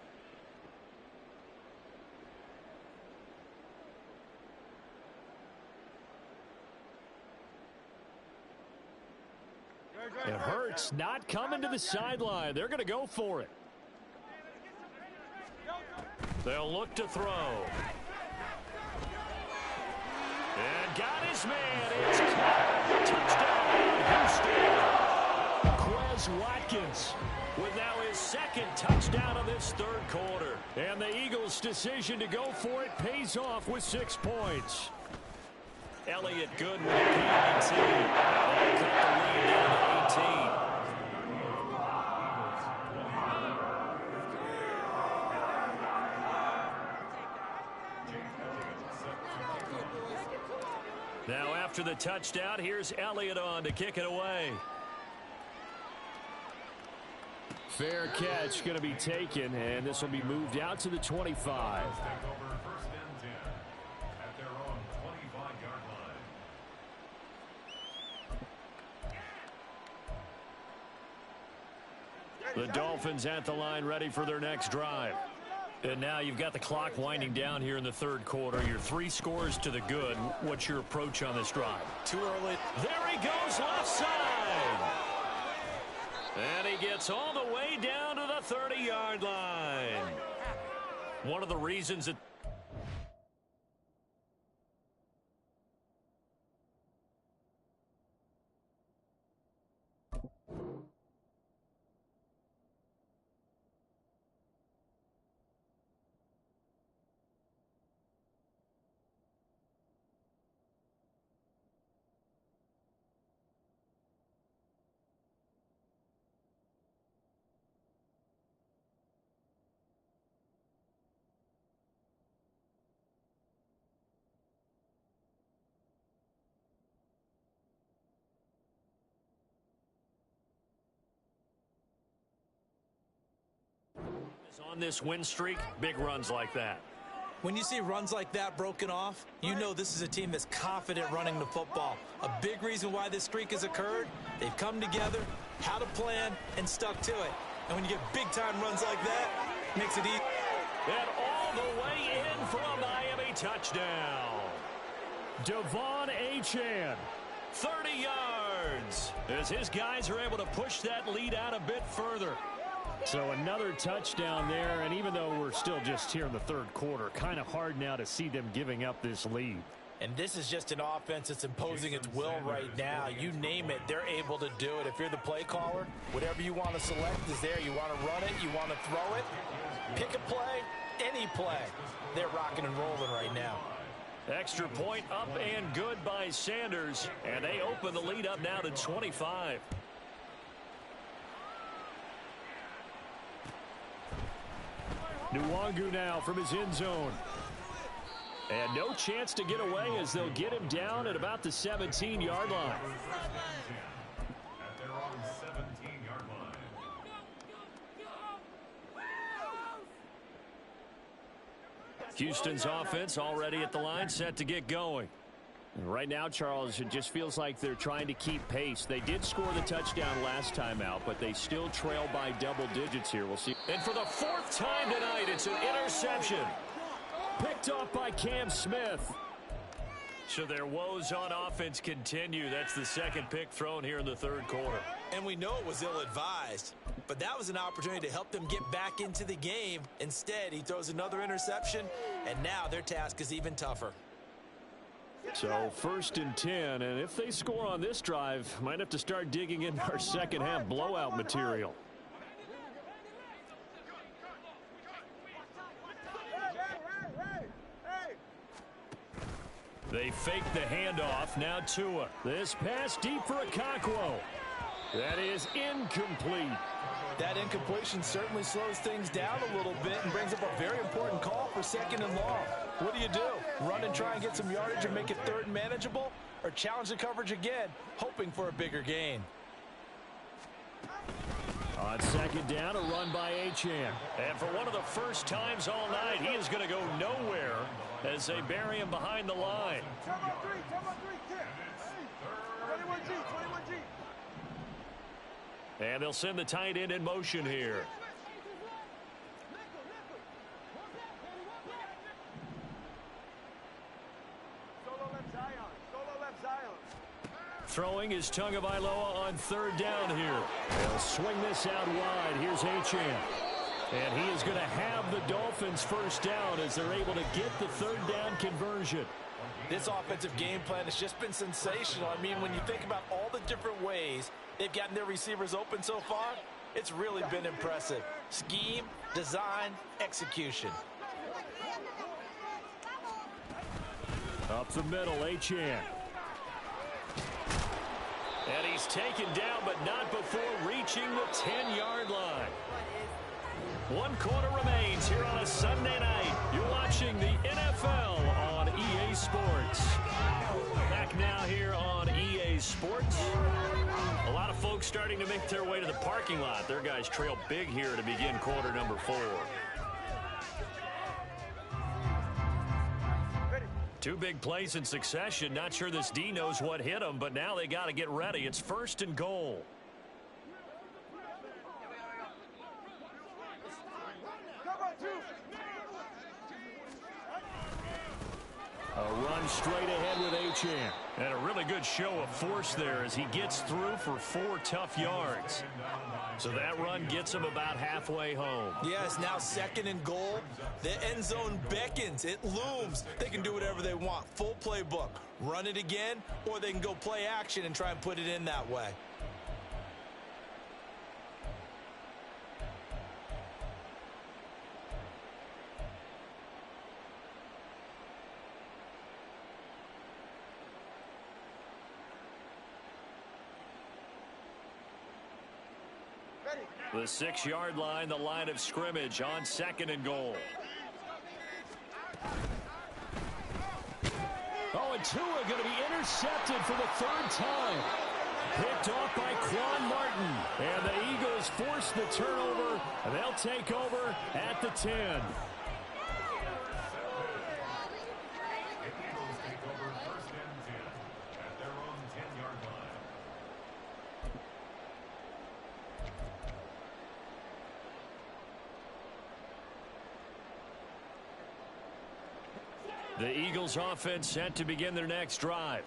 It hurts not coming to the sideline. They're going to go for it. They'll look to throw. And got his man. It's caught. Touchdown, Houston. Quez Watkins with now his 2nd touchdown of this 3rd quarter. And the Eagles' decision to go for it pays off with 6 points. Elliott good with the PAT. They cut the lead down to 18. Now after the touchdown, here's Elliott on to kick it away. Fair catch going to be taken, and this will be moved out to the 25. The Dolphins at the line ready for their next drive. And now you've got the clock winding down here in the 3rd quarter. Your 3 scores to the good. What's your approach on this drive? Too early. There he goes left side. And he gets all the way down to the 30-yard line. One of the reasons that on this win streak, big runs like that. When you see runs like that broken off, you know this is a team that's confident running the football. A big reason why this streak has occurred, they've come together, had a plan, and stuck to it. And when you get big-time runs like that, it makes it easy. And all the way in for a Miami touchdown. Devon Achane, 30 yards, as his guys are able to push that lead out a bit further. So another touchdown there, and even though we're still just here in the 3rd quarter, kind of hard now to see them giving up this lead. And this is just an offense that's imposing its will right now. You name it, they're able to do it. If you're the play caller, whatever you want to select is there. You want to run it, you want to throw it, pick a play, any play. They're rocking and rolling right now. Extra point up and good by Sanders, and they open the lead up now to 25. Nwangu now from his end zone. And no chance to get away as they'll get him down at about the 17-yard line. Houston's offense already at the line, set to get going. Right now, Charles, it just feels like they're trying to keep pace. They did score the touchdown last time out, but they still trail by double digits here. We'll see. And for the fourth time tonight, it's an interception. Picked off by Cam Smith. So their woes on offense continue. That's the second pick thrown here in the third quarter. And we know it was ill-advised, but that was an opportunity to help them get back into the game. Instead, he throws another interception, and now their task is even tougher. So 1st and 10, and if they score on this drive, might have to start digging into our second half blowout material. They fake the handoff. Now Tua. This pass deep for Okonkwo. That is incomplete. That incompletion certainly slows things down a little bit and brings up a very important call for 2nd and long. What do? Run and try and get some yardage and make it 3rd and manageable, or challenge the coverage again, hoping for a bigger gain? On 2nd down, a run by Achane. And for one of the first times all night, he is going to go nowhere as they bury him behind the line. 21G. And they'll send the tight end in motion here. Solo left Zion. Throwing is Tagovailoa on 3rd down here. They'll swing this out wide. Here's Achane. And he is going to have the Dolphins first down as they're able to get the 3rd down conversion. This offensive game plan has just been sensational. I mean, when you think about all the different ways they've gotten their receivers open so far, it's really been impressive. Scheme, design, execution. Up the middle, Achane. And he's taken down, but not before reaching the 10-yard line. 1 quarter remains here on a Sunday night. You're watching the NFL on EA Sports. Back now here on EA Sports. A lot of folks starting to make their way to the parking lot. Their guys trail big here to begin quarter number 4. 2 big plays in succession. Not sure this D knows what hit them, but now they got to get ready. It's 1st and goal. A run straight ahead with Achane. And a really good show of force there as he gets through for 4 tough yards. So that run gets him about halfway home. Yes, now 2nd and goal. The end zone beckons. It looms. They can do whatever they want. Full playbook. Run it again, or they can go play action and try and put it in that way. The 6-yard line, the line of scrimmage on 2nd and goal. Oh, and Tua going to be intercepted for the 3rd time. Picked off by Quan Martin. And the Eagles force the turnover. And they'll take over at the 10. The Eagles offense set to begin their next drive.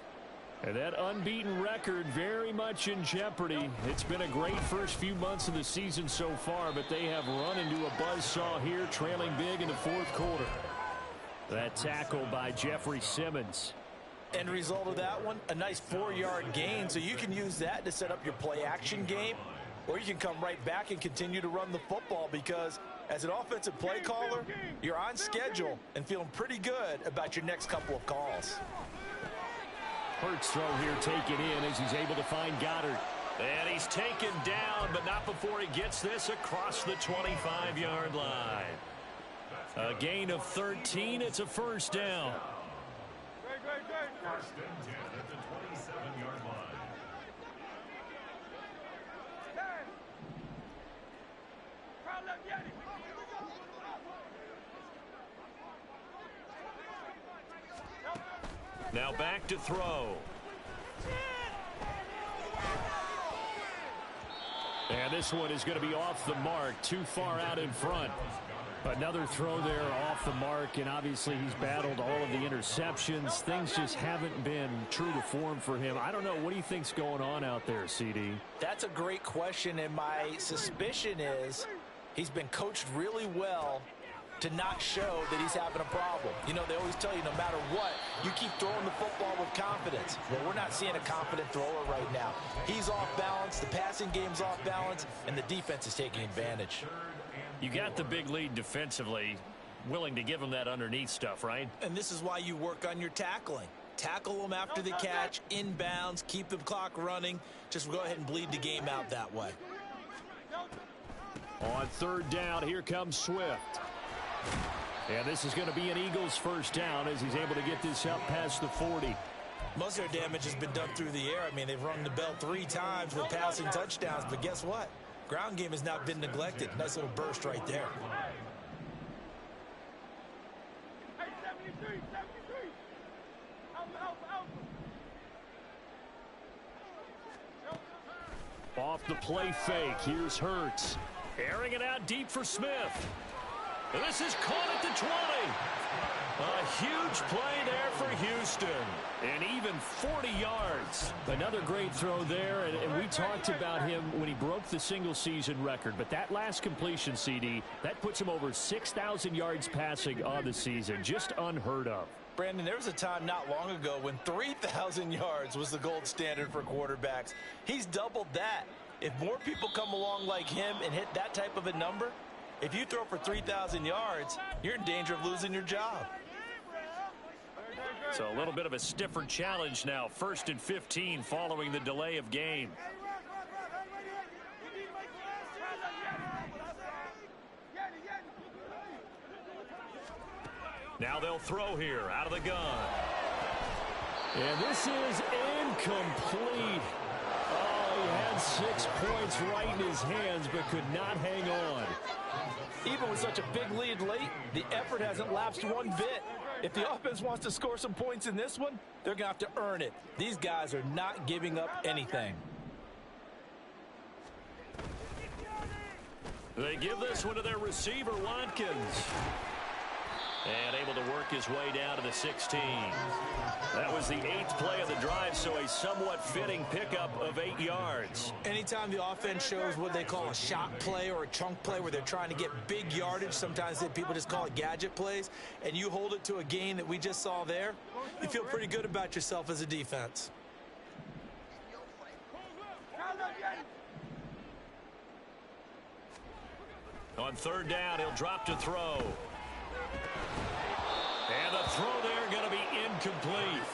And that unbeaten record very much in jeopardy. It's been a great first few months of the season so far, but they have run into a buzzsaw here, trailing big in the 4th quarter. That tackle by Jeffrey Simmons. End result of that one, a nice 4-yard gain, so you can use that to set up your play-action game, or you can come right back and continue to run the football because as an offensive play caller, you're on schedule and feeling pretty good about your next couple of calls. Hurts throw here taken in as he's able to find Goddard. And he's taken down, but not before he gets this across the 25-yard line. A gain of 13. It's a 1st down. First and 10 at the 27-yard line. Now back to throw. And this one is going to be off the mark, too far out in front. Another throw there off the mark, and obviously he's battled all of the interceptions. Things just haven't been true to form for him. I don't know. What do you think's going on out there, CD? That's a great question, and my suspicion is he's been coached really well to not show that he's having a problem. You know, they always tell you no matter what, you keep throwing the football with confidence. Well, we're not seeing a confident thrower right now. He's off balance, the passing game's off balance, and the defense is taking advantage. You got the big lead defensively, willing to give him that underneath stuff, right? And this is why you work on your tackling. Tackle them after the catch, inbounds, keep the clock running. Just go ahead and bleed the game out that way. On third down, here comes Swift. And this is going to be an Eagles first down as he's able to get this up past the 40. Most of their damage has been done through the air. I mean, they've rung the bell 3 times with passing touchdowns, but guess what? Ground game has not been neglected. Nice little burst right there. Hey, 73, 73. Alpha. Off the play fake, here's Hurts. Airing it out deep for Smith. And this is caught at the 20. A huge play there for Houston. And even 40 yards. Another great throw there, and we talked about him when he broke the single-season record. But that last completion, CD, that puts him over 6,000 yards passing on the season. Just unheard of. Brandon, there was a time not long ago when 3,000 yards was the gold standard for quarterbacks. He's doubled that. If more people come along like him and hit that type of a number, if you throw for 3,000 yards, you're in danger of losing your job. So a little bit of a stiffer challenge now. 1st and 15 following the delay of game. Now they'll throw here out of the gun. And this is incomplete. Oh, he had 6 points right in his hands but could not hang on. Even with such a big lead late, the effort hasn't lapsed one bit. If the offense wants to score some points in this one, they're going to have to earn it. These guys are not giving up anything. They give this one to their receiver, Watkins. And able to work his way down to the 16. That was the 8th play of the drive, so a somewhat fitting pickup of 8 yards. Anytime the offense shows what they call a shot play or a chunk play where they're trying to get big yardage, sometimes people just call it gadget plays, and you hold it to a gain that we just saw there, you feel pretty good about yourself as a defense. On third down, he'll drop to throw. And the throw there going to be incomplete.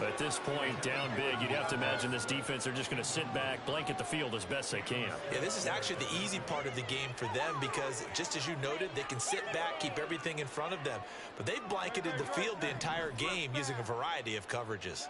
At this point, down big, you'd have to imagine this defense are just going to sit back, blanket the field as best they can. Yeah, this is actually the easy part of the game for them because, just as you noted, they can sit back, keep everything in front of them. But they've blanketed the field the entire game using a variety of coverages.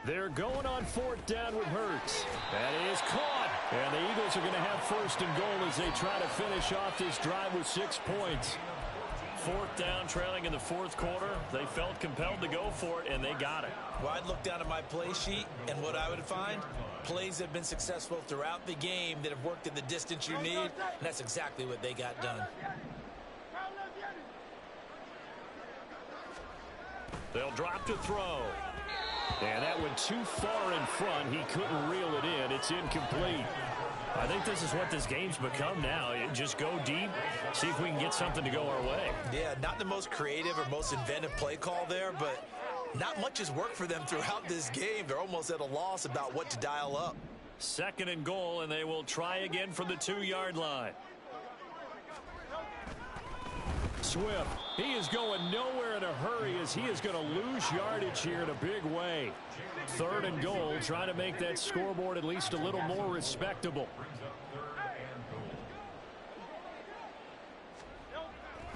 They're going on 4th down with Hurts. That is caught. And the Eagles are going to have 1st and goal as they try to finish off this drive with 6 points. 4th down, trailing in the 4th quarter. They felt compelled to go for it, and they got it. Well, I'd look down at my play sheet, and what I would find, plays have been successful throughout the game that have worked at the distance you need, and that's exactly what they got done. They'll drop to throw. And that went too far in front. He couldn't reel it in. It's incomplete. I think this is what this game's become now. Just go deep, see if we can get something to go our way. Yeah, not the most creative or most inventive play call there, but not much has worked for them throughout this game. They're almost at a loss about what to dial up. 2nd and goal, and they will try again from the 2-yard line. Swift, he is going nowhere in a hurry as he is going to lose yardage here in a big way. 3rd and goal, trying to make that scoreboard at least a little more respectable.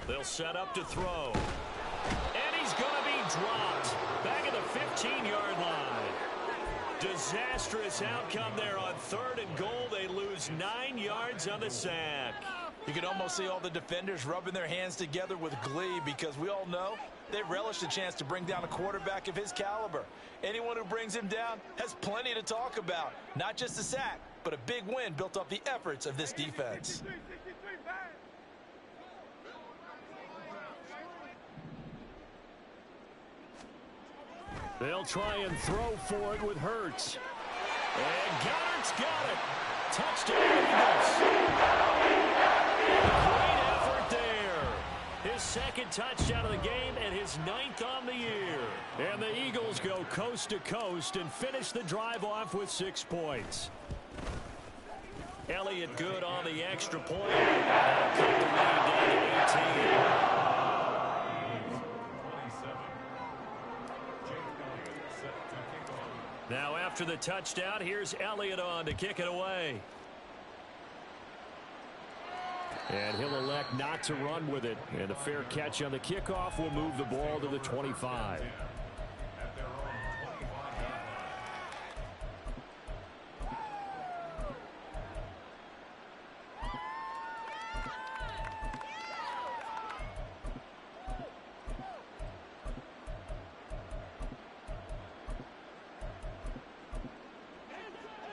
They'll set up to throw. And he's going to be dropped back at the 15-yard line. Disastrous outcome there on 3rd and goal. They lose 9 yards on the sack. You can almost see all the defenders rubbing their hands together with glee because we all know they relish the chance to bring down a quarterback of his caliber. Anyone who brings him down has plenty to talk about. Not just a sack, but a big win built off the efforts of this defense. They'll try and throw for it with Hurts. And Goddard's got it. Touchdown, Eagles. Great effort there. His 2nd touchdown of the game and his 9th on the year. And the Eagles go coast to coast and finish the drive off with 6 points. Elliott good on the extra point. That'll cut the lead down to 18. Now after the touchdown, here's Elliott on to kick it away. And he'll elect not to run with it. And a fair catch on the kickoff will move the ball to the 25.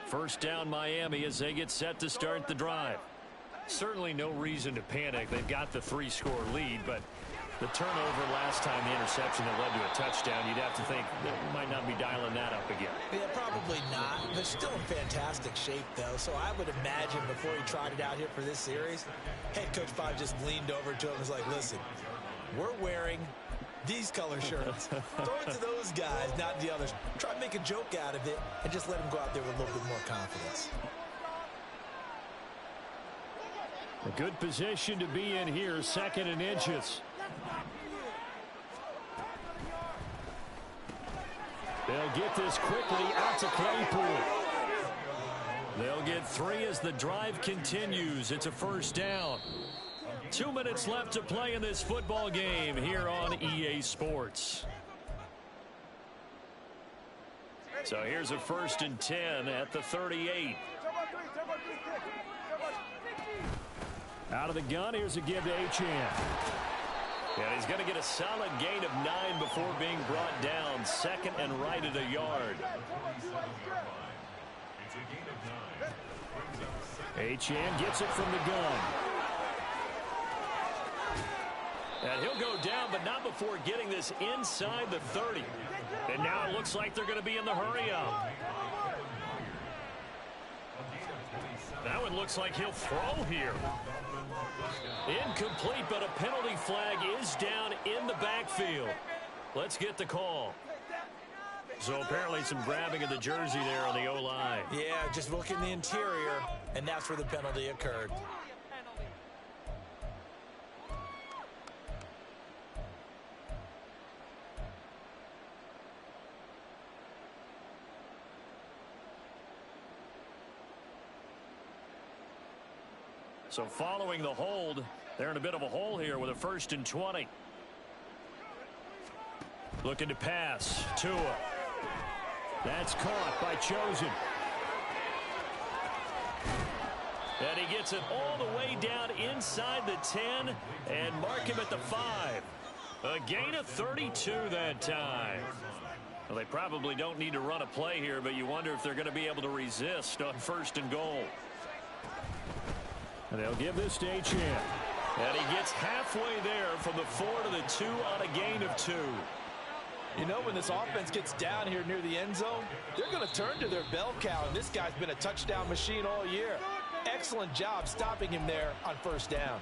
First down Miami as they get set to start the drive. Certainly no reason to panic. They've got the 3-score lead, but the turnover last time, the interception that led to a touchdown, you'd have to think they might not be dialing that up again. Yeah, probably not. They're still in fantastic shape, though, so I would imagine before he tried it out here for this series, head coach probably just leaned over to him and was like, listen, we're wearing these color shirts. Throw it to those guys, not the others. Try to make a joke out of it and just let them go out there with a little bit more confidence. A good position to be in here, 2nd and inches. They'll get this quickly out to Claypool. They'll get 3 as the drive continues. It's a first down. 2 minutes left to play in this football game here on EA Sports. So here's a 1st and 10 at the 38. Out of the gun, here's a give to Achane. And he's going to get a solid gain of 9 before being brought down. 2nd and right at a yard. Achane gets it from the gun. And he'll go down, but not before getting this inside the 30. And now it looks like they're going to be in the hurry-up. Now it looks like he'll throw here. Incomplete, but a penalty flag is down in the backfield. Let's get the call. So apparently some grabbing of the jersey there on the O-line. Yeah, just look in the interior, and that's where the penalty occurred. So following the hold, they're in a bit of a hole here with a 1st and 20. Looking to pass. Tua. That's caught by Chosen. And he gets it all the way down inside the 10 and mark him at the 5. A gain of 32 that time. Well, they probably don't need to run a play here, but you wonder if they're going to be able to resist on 1st and goal. And they'll give this to Achane. And he gets halfway there from the 4 to the 2 on a gain of 2. You know, when this offense gets down here near the end zone, they're going to turn to their bell cow, and this guy's been a touchdown machine all year. Excellent job stopping him there on 1st down.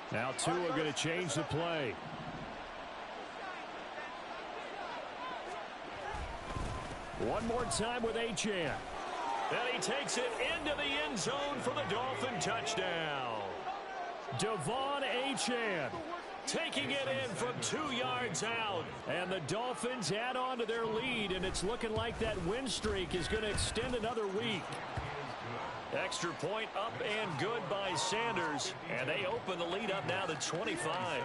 Now Tua going to change the play. One more time with Achane. And he takes it into the end zone for the Dolphin touchdown. Devon Achane. taking it in from 2 yards out. And the Dolphins add on to their lead, and it's looking like that win streak is going to extend another week. Extra point up and good by Sanders, and they open the lead up now to 25.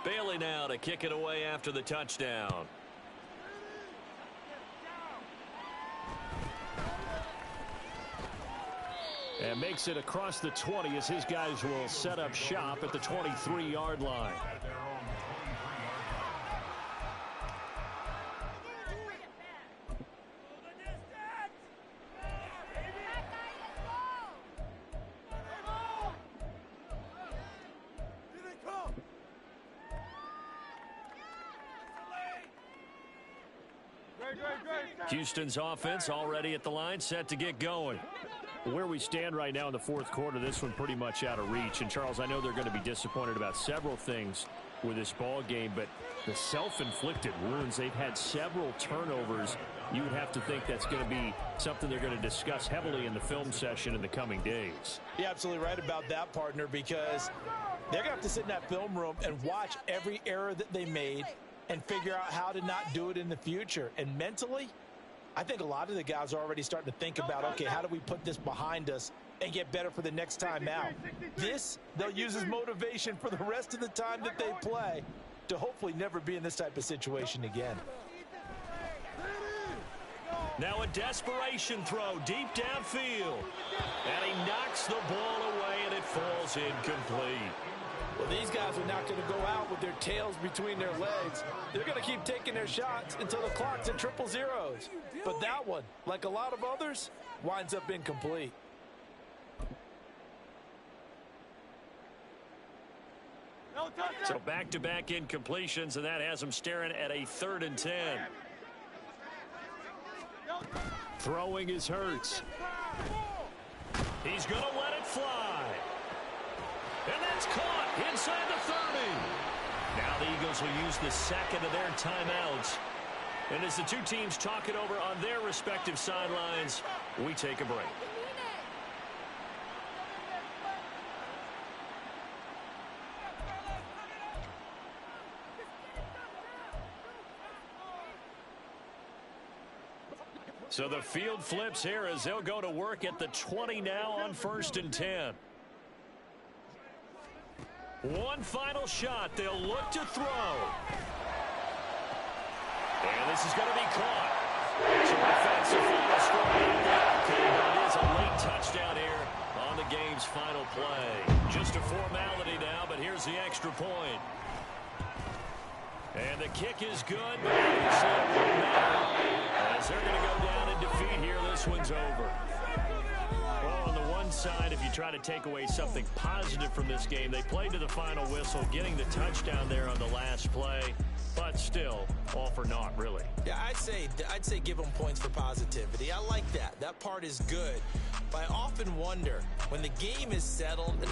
Bailey now to kick it away after the touchdown. And makes it across the 20 as his guys will set up shop at the 23-yard line. Houston's offense already at the line, set to get going. Where we stand right now in the fourth quarter, this one pretty much out of reach. And, Charles, I know they're going to be disappointed about several things with this ball game, but the self-inflicted wounds, they've had several turnovers. You would have to think that's going to be something they're going to discuss heavily in the film session in the coming days. You're absolutely right about that, partner, because they're going to have to sit in that film room and watch every error that they made and figure out how to not do it in the future. And mentally, I think a lot of the guys are already starting to think about, okay, how do we put this behind us and get better for the next time out? This, they'll use as motivation for the rest of the time that they play to hopefully never be in this type of situation again. Now a desperation throw deep downfield. And he knocks the ball away, and it falls incomplete. Well, these guys are not going to go out with their tails between their legs. They're going to keep taking their shots until the clock's at triple zeros. But that one, like a lot of others, winds up incomplete. So back-to-back incompletions, and that has them staring at a 3rd and 10. Throwing is Hurts. He's going to let it fly. And that's caught inside the 30. Now the Eagles will use the second of their timeouts. And as the two teams talk it over on their respective sidelines, we take a break. So the field flips here as they'll go to work at the 20 now on 1st and 10. One final shot. They'll look to throw. And this is going to be caught. So offensive final score. It is a late touchdown here on the game's final play. Just a formality now, but here's the extra point. And the kick is good, but as they're going to go down in defeat here, this one's over. Well, on the one side, if you try to take away something positive from this game, they played to the final whistle, getting the touchdown there on the last play, but still, all for naught, really. Yeah, I'd say give them points for positivity. I like that. That part is good. But I often wonder, when the game is settled